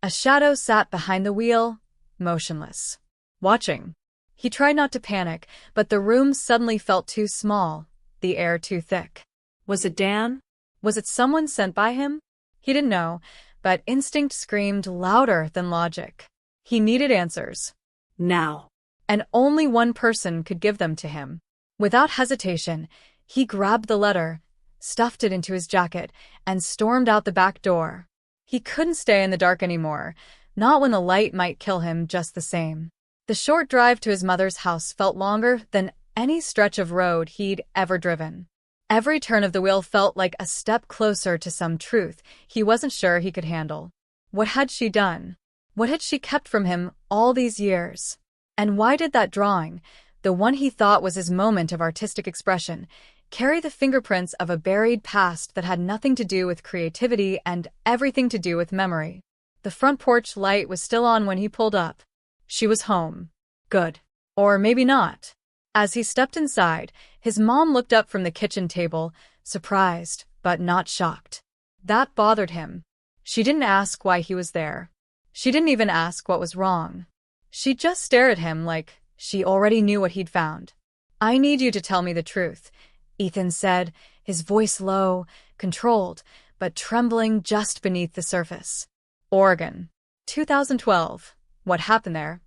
S1: A shadow sat behind the wheel, motionless. Watching. He tried not to panic, but the room suddenly felt too small, the air too thick.
S2: Was it Dan?
S1: Was it someone sent by him? He didn't know, but instinct screamed louder than logic. He needed answers.
S2: Now.
S1: And only one person could give them to him. Without hesitation, he grabbed the letter, stuffed it into his jacket, and stormed out the back door. He couldn't stay in the dark anymore, not when the light might kill him just the same. The short drive to his mother's house felt longer than any stretch of road he'd ever driven. Every turn of the wheel felt like a step closer to some truth he wasn't sure he could handle. What had she done? What had she kept from him all these years? And why did that drawing, the one he thought was his moment of artistic expression, carry the fingerprints of a buried past that had nothing to do with creativity and everything to do with memory? The front porch light was still on when he pulled up. She was home. Good. Or maybe not. As he stepped inside, his mom looked up from the kitchen table, surprised, but not shocked. That bothered him. She didn't ask why he was there. She didn't even ask what was wrong. She just stared at him like she already knew what he'd found. I need you to tell me the truth, Ethan said, his voice low, controlled, but trembling just beneath the surface. Oregon. 2012. What happened there?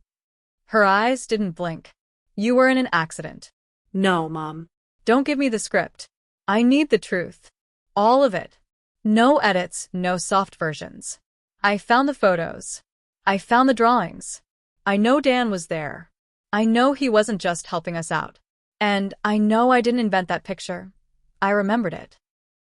S1: Her eyes didn't blink. You were in an accident.
S2: No, Mom.
S1: Don't give me the script. I need the truth. All of it. No edits, no soft versions. I found the photos. I found the drawings. I know Dan was there. I know he wasn't just helping us out. And I know I didn't invent that picture. I remembered it.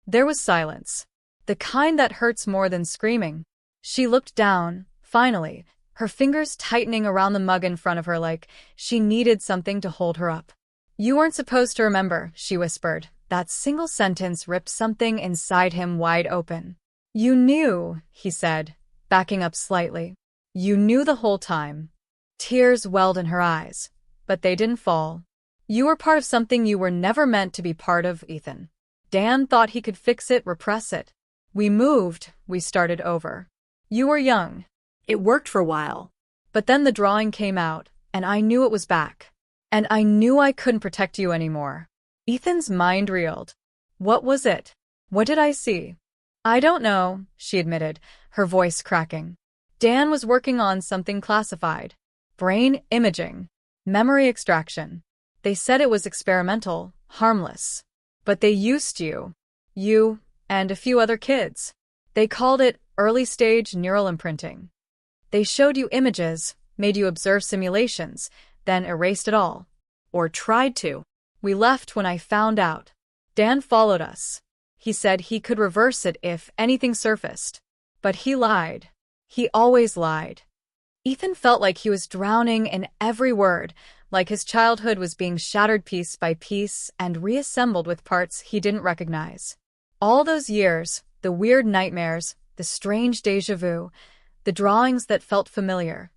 S1: There was silence. The kind that hurts more than screaming. She looked down, finally, her fingers tightening around the mug in front of her like she needed something to hold her up. You weren't supposed to remember, she whispered. That single sentence ripped something inside him wide open. You knew, he said, backing up slightly. You knew the whole time. Tears welled in her eyes, but they didn't fall. You were part of something you were never meant to be part of, Ethan. Dan thought he could fix it, repress it. We moved, we started over. You were young.
S2: It worked for a while.
S1: But then the drawing came out, and I knew it was back. And I knew I couldn't protect you anymore. Ethan's mind reeled. What was it? What did I see? I don't know, she admitted, her voice cracking. Dan was working on something classified. Brain imaging. Memory extraction. They said it was experimental, harmless. But they used you. You, and a few other kids. They called it early-stage neural imprinting. They showed you images, made you observe simulations, then erased it all. Or tried to. We left when I found out. Dan followed us. He said he could reverse it if anything surfaced. But he lied. He always lied. Ethan felt like he was drowning in every word, like his childhood was being shattered piece by piece and reassembled with parts he didn't recognize. All those years, the weird nightmares, the strange déjà vu, the drawings that felt familiar,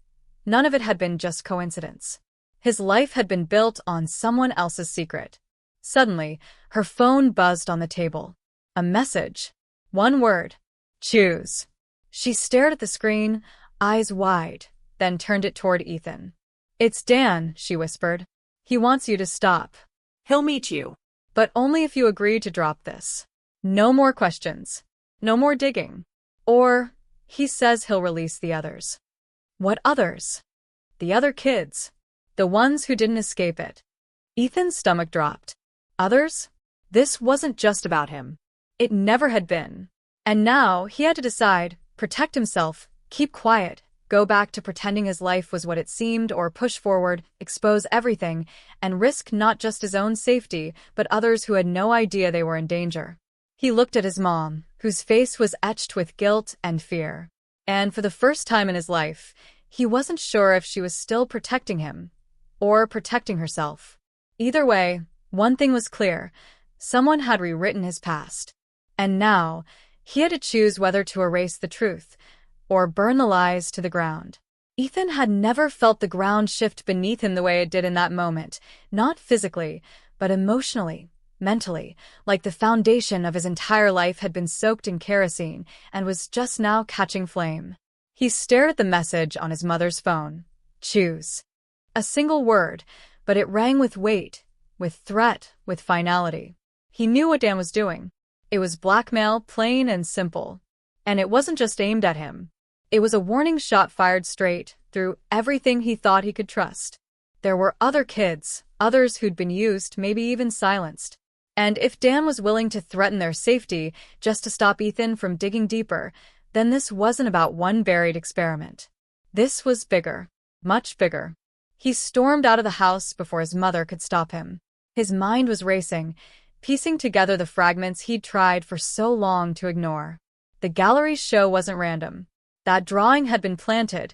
S1: none of it had been just coincidence. His life had been built on someone else's secret. Suddenly, her phone buzzed on the table. A message. One word. Choose. She stared at the screen, eyes wide, then turned it toward Ethan. It's Dan, she whispered. He wants you to stop.
S2: He'll meet you.
S1: But only if you agree to drop this. No more questions. No more digging. Or, he says he'll release the others. What others? The other kids. The ones who didn't escape it. Ethan's stomach dropped. Others? This wasn't just about him. It never had been. And now he had to decide, protect himself, keep quiet, go back to pretending his life was what it seemed, or push forward, expose everything, and risk not just his own safety, but others who had no idea they were in danger. He looked at his mom, whose face was etched with guilt and fear. And for the first time in his life, he wasn't sure if she was still protecting him, or protecting herself. Either way, one thing was clear. Someone had rewritten his past. And now, he had to choose whether to erase the truth, or burn the lies to the ground. Ethan had never felt the ground shift beneath him the way it did in that moment, not physically, but emotionally, mentally, like the foundation of his entire life had been soaked in kerosene and was just now catching flame. He stared at the message on his mother's phone. Choose. A single word, but it rang with weight, with threat, with finality. He knew what Dan was doing. It was blackmail, plain and simple. And it wasn't just aimed at him. It was a warning shot fired straight through everything he thought he could trust. There were other kids, others who'd been used, maybe even silenced. And if Dan was willing to threaten their safety just to stop Ethan from digging deeper, then this wasn't about one buried experiment. This was bigger. Much bigger. He stormed out of the house before his mother could stop him. His mind was racing, piecing together the fragments he'd tried for so long to ignore. The gallery show wasn't random. That drawing had been planted,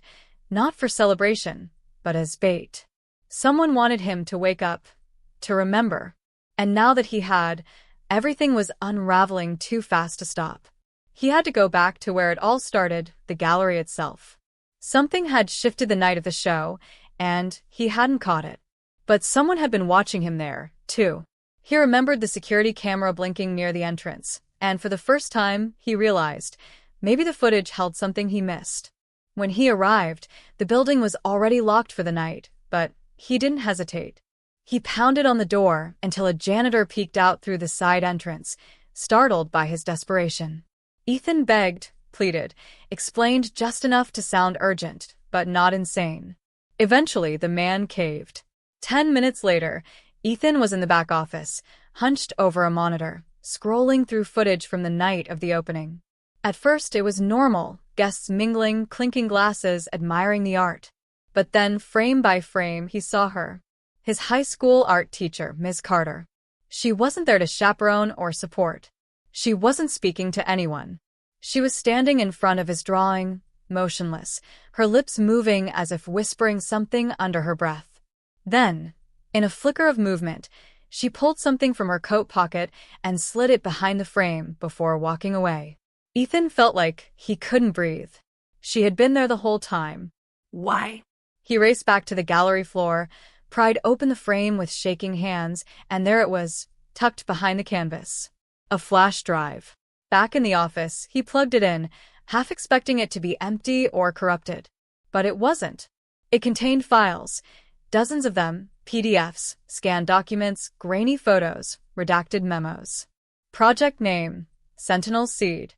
S1: not for celebration, but as bait. Someone wanted him to wake up, to remember. And now that he had, everything was unraveling too fast to stop. He had to go back to where it all started, the gallery itself. Something had shifted the night of the show, and he hadn't caught it. But someone had been watching him there, too. He remembered the security camera blinking near the entrance, and for the first time, he realized, maybe the footage held something he missed. When he arrived, the building was already locked for the night, but he didn't hesitate. He pounded on the door until a janitor peeked out through the side entrance, startled by his desperation. Ethan begged, pleaded, explained just enough to sound urgent, but not insane. Eventually, the man caved. 10 minutes later, Ethan was in the back office, hunched over a monitor, scrolling through footage from the night of the opening. At first, it was normal, guests mingling, clinking glasses, admiring the art. But then, frame by frame, he saw her. His high school art teacher, Ms. Carter. She wasn't there to chaperone or support. She wasn't speaking to anyone. She was standing in front of his drawing, motionless, her lips moving as if whispering something under her breath. Then, in a flicker of movement, she pulled something from her coat pocket and slid it behind the frame before walking away. Ethan felt like he couldn't breathe. She had been there the whole time.
S2: Why?
S1: He raced back to the gallery floor, pried open the frame with shaking hands, and there it was, tucked behind the canvas. A flash drive. Back in the office, he plugged it in, half expecting it to be empty or corrupted. But it wasn't. It contained files, dozens of them, PDFs, scanned documents, grainy photos, redacted memos. Project name, Sentinel Seed.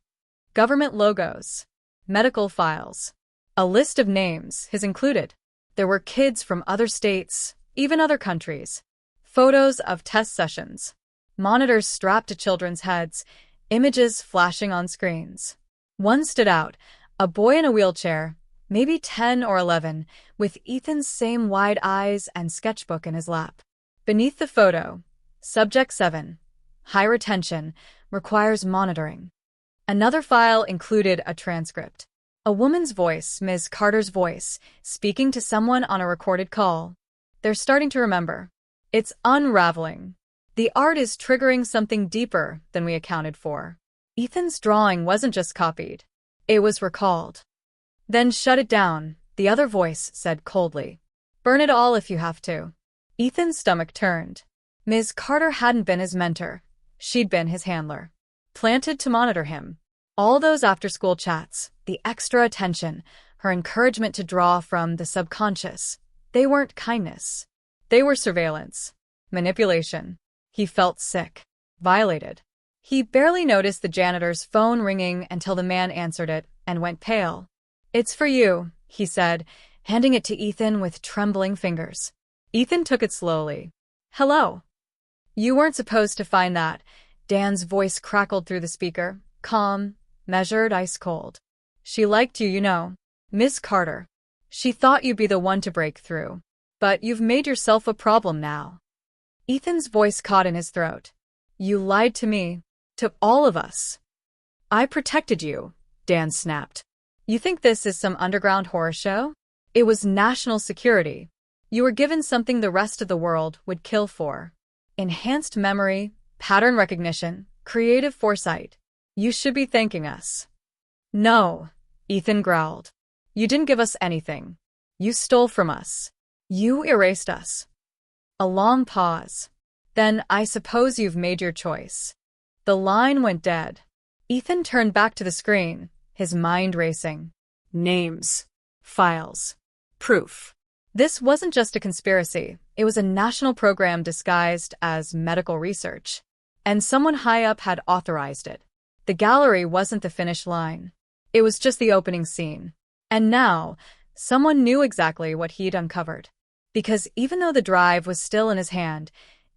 S1: Government logos. Medical files. A list of names is included. There were kids from other states, even other countries. Photos of test sessions. Monitors strapped to children's heads, images flashing on screens. One stood out, a boy in a wheelchair, maybe 10 or 11, with Ethan's same wide eyes and sketchbook in his lap. Beneath the photo, Subject 7. High retention, requires monitoring. Another file included a transcript. A woman's voice, Ms. Carter's voice, speaking to someone on a recorded call. They're starting to remember. It's unraveling. The art is triggering something deeper than we accounted for. Ethan's drawing wasn't just copied. It was recalled. Then shut it down, the other voice said coldly. Burn it all if you have to. Ethan's stomach turned. Ms. Carter hadn't been his mentor. She'd been his handler. Planted to monitor him. All those after-school chats, the extra attention, her encouragement to draw from the subconscious, they weren't kindness. They were surveillance. Manipulation. He felt sick. Violated. He barely noticed the janitor's phone ringing until the man answered it and went pale. It's for you, he said, handing it to Ethan with trembling fingers. Ethan took it slowly. Hello. You weren't supposed to find that. Dan's voice crackled through the speaker, calm, measured, ice cold. She liked you, you know. Miss Carter. She thought you'd be the one to break through. But you've made yourself a problem now. Ethan's voice caught in his throat. You lied to me. To all of us. I protected you, Dan snapped. You think this is some underground horror show? It was national security. You were given something the rest of the world would kill for. Enhanced memory, pattern recognition, creative foresight. You should be thanking us. No, Ethan growled. You didn't give us anything. You stole from us. You erased us. A long pause. Then I suppose you've made your choice. The line went dead. Ethan turned back to the screen, his mind racing. Names. Files. Proof. This wasn't just a conspiracy. It was a national program disguised as medical research. And someone high up had authorized it. The gallery wasn't the finish line. It was just the opening scene. And now, someone knew exactly what he'd uncovered. Because even though the drive was still in his hand,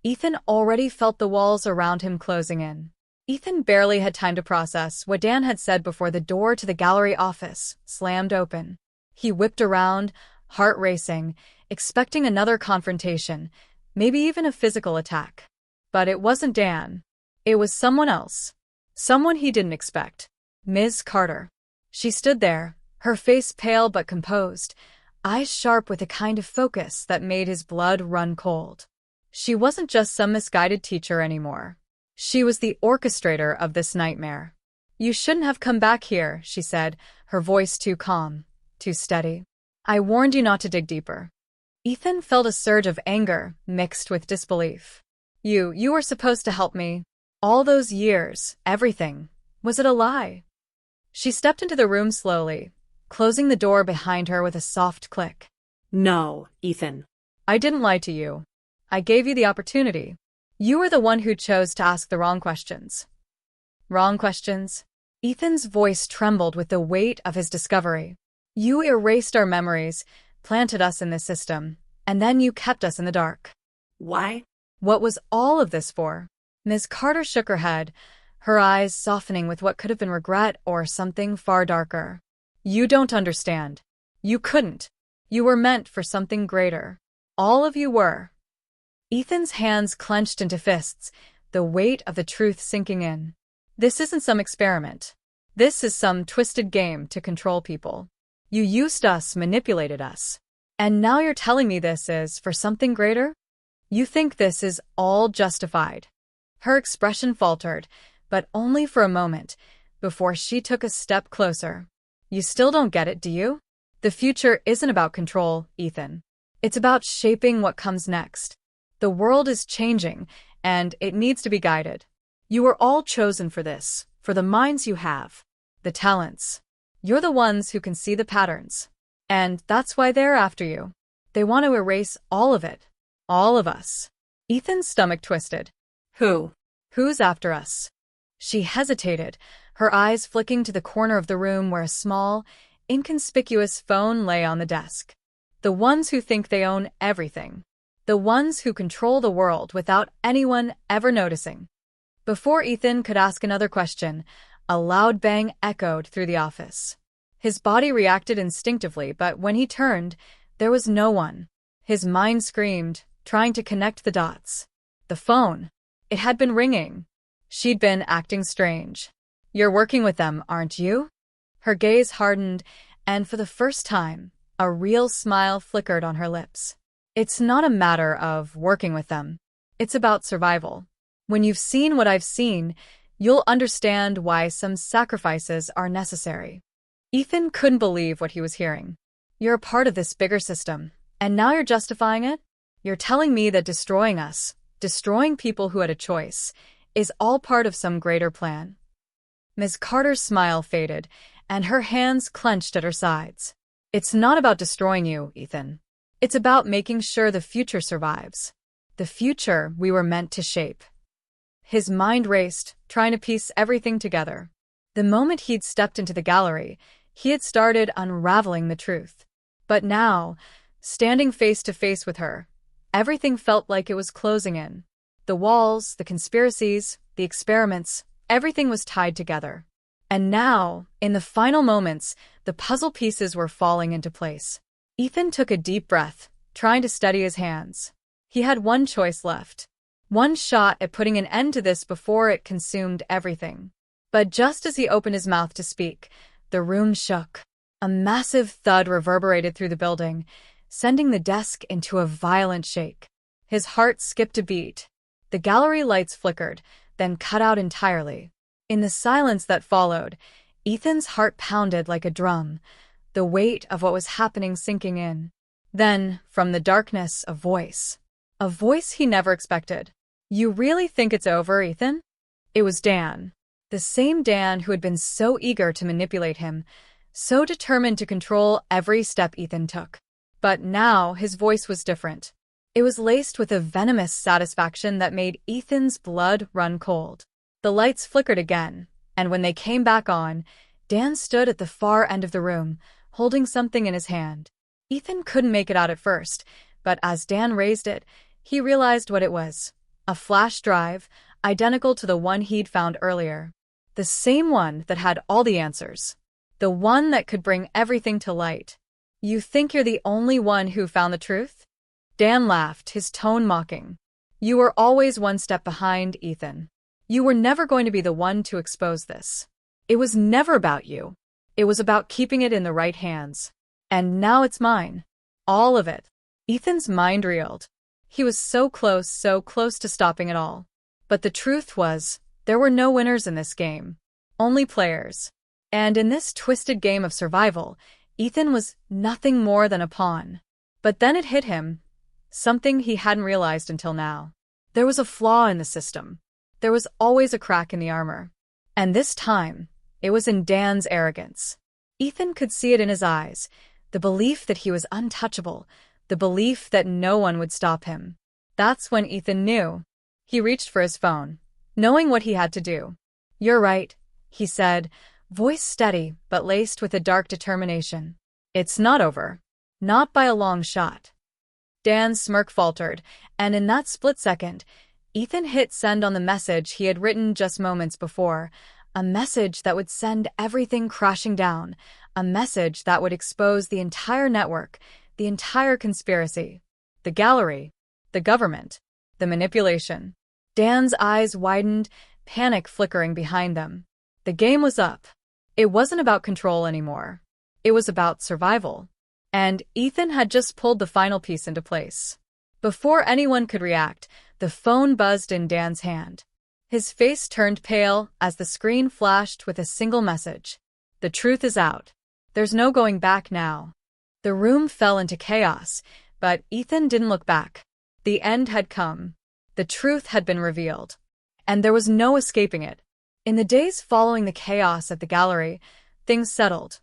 S1: Ethan already felt the walls around him closing in. Ethan barely had time to process what Dan had said before the door to the gallery office slammed open. He whipped around, heart racing, expecting another confrontation, maybe even a physical attack. But it wasn't Dan. It was someone else. Someone he didn't expect. Ms. Carter. She stood there, her face pale but composed, eyes sharp with a kind of focus that made his blood run cold. She wasn't just some misguided teacher anymore. She was the orchestrator of this nightmare. You shouldn't have come back here, she said, her voice too calm, too steady. I warned you not to dig deeper. Ethan felt a surge of anger mixed with disbelief. You were supposed to help me. All those years, everything. Was it a lie? She stepped into the room slowly, closing the door behind her with a soft click.
S2: No, Ethan.
S1: I didn't lie to you. I gave you the opportunity. You were the one who chose to ask the wrong questions. Wrong questions? Ethan's voice trembled with the weight of his discovery. You erased our memories, planted us in this system, and then you kept us in the dark.
S2: Why?
S1: What was all of this for? Ms. Carter shook her head, her eyes softening with what could have been regret or something far darker. You don't understand. You couldn't. You were meant for something greater. All of you were. Ethan's hands clenched into fists, the weight of the truth sinking in. This isn't some experiment. This is some twisted game to control people. You used us, manipulated us. And now you're telling me this is for something greater? You think this is all justified? Her expression faltered, but only for a moment, before she took a step closer. You still don't get it, do you? The future isn't about control, Ethan. It's about shaping what comes next. The world is changing, and it needs to be guided. You were all chosen for this, for the minds you have, the talents. You're the ones who can see the patterns. And that's why they're after you. They want to erase all of it. All of us. Ethan's stomach twisted.
S2: Who?
S1: Who's after us? She hesitated, her eyes flicking to the corner of the room where a small, inconspicuous phone lay on the desk. The ones who think they own everything. The ones who control the world without anyone ever noticing. Before Ethan could ask another question, a loud bang echoed through the office. His body reacted instinctively, but when he turned, there was no one. His mind screamed, trying to connect the dots. The phone. It had been ringing. She'd been acting strange. You're working with them, aren't you? Her gaze hardened, and for the first time, a real smile flickered on her lips. It's not a matter of working with them. It's about survival. When you've seen what I've seen, you'll understand why some sacrifices are necessary. Ethan couldn't believe what he was hearing. You're a part of this bigger system, and now you're justifying it? You're telling me that destroying us, destroying people who had a choice, is all part of some greater plan? Ms. Carter's smile faded, and her hands clenched at her sides. It's not about destroying you, Ethan. It's about making sure the future survives. The future we were meant to shape. His mind raced, trying to piece everything together. The moment he'd stepped into the gallery, he had started unraveling the truth. But now, standing face to face with her, everything felt like it was closing in. The walls, the conspiracies, the experiments, everything was tied together. And now, in the final moments, the puzzle pieces were falling into place. Ethan took a deep breath, trying to steady his hands. He had one choice left. One shot at putting an end to this before it consumed everything. But just as he opened his mouth to speak, the room shook. A massive thud reverberated through the building, sending the desk into a violent shake. His heart skipped a beat. The gallery lights flickered, then cut out entirely. In the silence that followed, Ethan's heart pounded like a drum, the weight of what was happening sinking in. Then, from the darkness, a voice. A voice he never expected. You really think it's over, Ethan? It was Dan. The same Dan who had been so eager to manipulate him, so determined to control every step Ethan took. But now his voice was different. It was laced with a venomous satisfaction that made Ethan's blood run cold. The lights flickered again, and when they came back on, Dan stood at the far end of the room, holding something in his hand. Ethan couldn't make it out at first, but as Dan raised it, he realized what it was. A flash drive, identical to the one he'd found earlier. The same one that had all the answers. The one that could bring everything to light. You think you're the only one who found the truth? Dan laughed, his tone mocking. You were always one step behind, Ethan. You were never going to be the one to expose this. It was never about you. It was about keeping it in the right hands. And now it's mine. All of it. Ethan's mind reeled. He was so close to stopping it all. But the truth was, there were no winners in this game. Only players. And in this twisted game of survival, Ethan was nothing more than a pawn. But then it hit him. Something he hadn't realized until now. There was a flaw in the system. There was always a crack in the armor. And this time, it was in Dan's arrogance. Ethan could see it in his eyes, the belief that he was untouchable, the belief that no one would stop him. That's when Ethan knew. He reached for his phone, knowing what he had to do. You're right, he said, voice steady but laced with a dark determination. It's not over. Not by a long shot. Dan's smirk faltered, and in that split second, Ethan hit send on the message he had written just moments before, a message that would send everything crashing down, a message that would expose the entire network, the entire conspiracy, the gallery, the government, the manipulation. Dan's eyes widened, panic flickering behind them. The game was up. It wasn't about control anymore. It was about survival. And Ethan had just pulled the final piece into place. Before anyone could react, the phone buzzed in Dan's hand. His face turned pale as the screen flashed with a single message. The truth is out. There's no going back now. The room fell into chaos, but Ethan didn't look back. The end had come. The truth had been revealed. And there was no escaping it. In the days following the chaos at the gallery, things settled,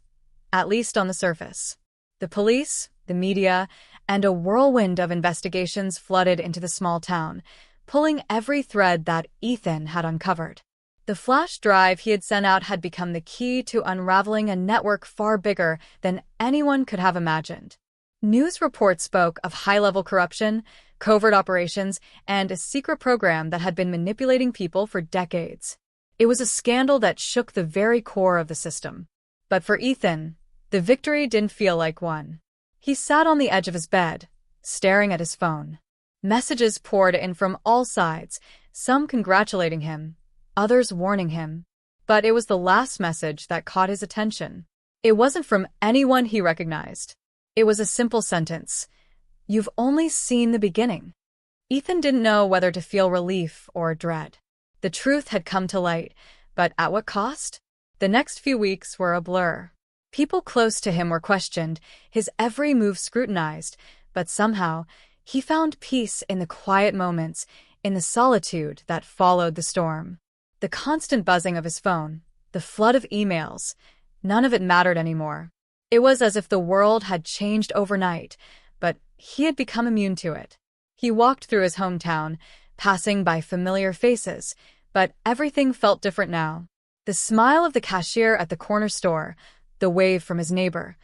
S1: at least on the surface. The police, the media, and a whirlwind of investigations flooded into the small town, pulling every thread that Ethan had uncovered. The flash drive he had sent out had become the key to unraveling a network far bigger than anyone could have imagined. News reports spoke of high-level corruption, covert operations, and a secret program that had been manipulating people for decades. It was a scandal that shook the very core of the system. But for Ethan, the victory didn't feel like one. He sat on the edge of his bed, staring at his phone. Messages poured in from all sides, some congratulating him, others warning him. But it was the last message that caught his attention. It wasn't from anyone he recognized. It was a simple sentence. "You've only seen the beginning." Ethan didn't know whether to feel relief or dread. The truth had come to light, but at what cost? The next few weeks were a blur. People close to him were questioned, his every move scrutinized, but somehow he found peace in the quiet moments, in the solitude that followed the storm. The constant buzzing of his phone, the flood of emails, none of it mattered anymore. It was as if the world had changed overnight, but he had become immune to it. He walked through his hometown, passing by familiar faces, but everything felt different now. The smile of the cashier at the corner store, the wave from his neighbor,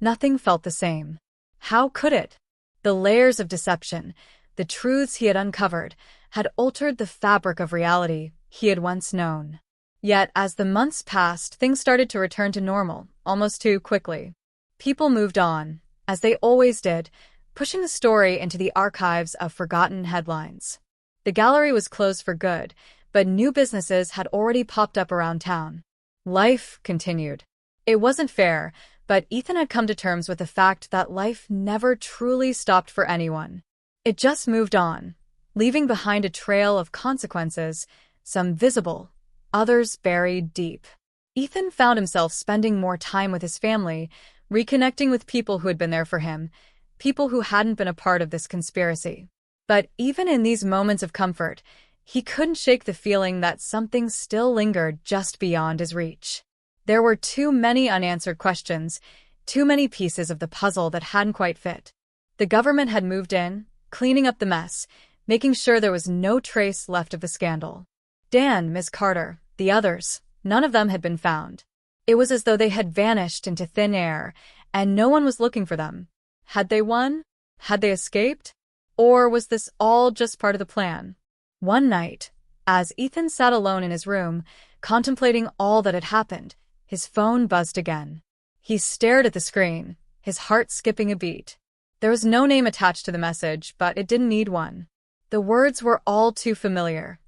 S1: nothing felt the same. How could it? The layers of deception, the truths he had uncovered, had altered the fabric of reality he had once known. Yet, as the months passed, things started to return to normal, almost too quickly. People moved on, as they always did, pushing the story into the archives of forgotten headlines. The gallery was closed for good, but new businesses had already popped up around town. Life continued. It wasn't fair, but Ethan had come to terms with the fact that life never truly stopped for anyone. It just moved on, leaving behind a trail of consequences, some visible, others buried deep. Ethan found himself spending more time with his family, reconnecting with people who had been there for him, people who hadn't been a part of this conspiracy. But even in these moments of comfort, he couldn't shake the feeling that something still lingered just beyond his reach. There were too many unanswered questions, too many pieces of the puzzle that hadn't quite fit. The government had moved in, cleaning up the mess, making sure there was no trace left of the scandal. Dan, Miss Carter, the others, none of them had been found. It was as though they had vanished into thin air, and no one was looking for them. Had they won? Had they escaped? Or was this all just part of the plan? One night, as Ethan sat alone in his room, contemplating all that had happened, his phone buzzed again. He stared at the screen, his heart skipping a beat. There was no name attached to the message, but it didn't need one. The words were all too familiar.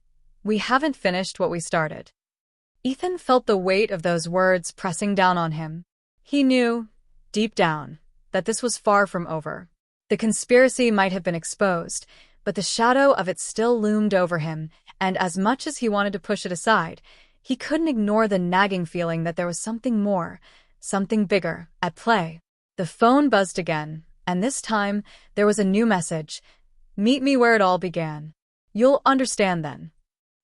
S1: "We haven't finished what we started." Ethan felt the weight of those words pressing down on him. He knew, deep down, that this was far from over. The conspiracy might have been exposed, but the shadow of it still loomed over him, and as much as he wanted to push it aside, he couldn't ignore the nagging feeling that there was something more, something bigger, at play. The phone buzzed again, and this time there was a new message. "Meet me where it all began. You'll understand then."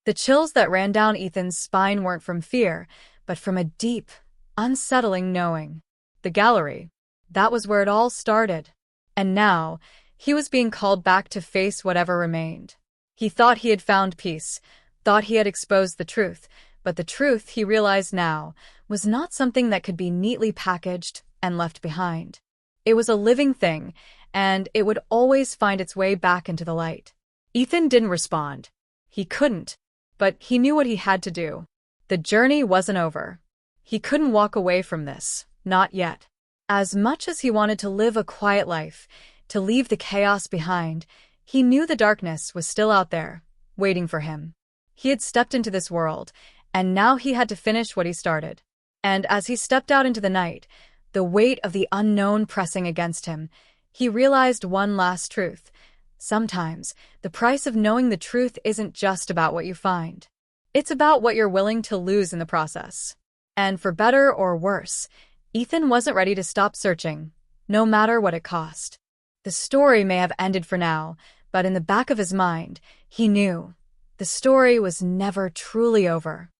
S1: The chills that ran down Ethan's spine weren't from fear, but from a deep, unsettling knowing. The gallery. That was where it all started. And now, he was being called back to face whatever remained. He thought he had found peace, thought he had exposed the truth, but the truth, he realized now, was not something that could be neatly packaged and left behind. It was a living thing, and it would always find its way back into the light. Ethan didn't respond. He couldn't, but he knew what he had to do. The journey wasn't over. He couldn't walk away from this, not yet. As much as he wanted to live a quiet life, to leave the chaos behind, he knew the darkness was still out there, waiting for him. He had stepped into this world, and now he had to finish what he started. And as he stepped out into the night, the weight of the unknown pressing against him, he realized one last truth. Sometimes, the price of knowing the truth isn't just about what you find. It's about what you're willing to lose in the process. And for better or worse, Ethan wasn't ready to stop searching, no matter what it cost. The story may have ended for now, but in the back of his mind, he knew the story was never truly over.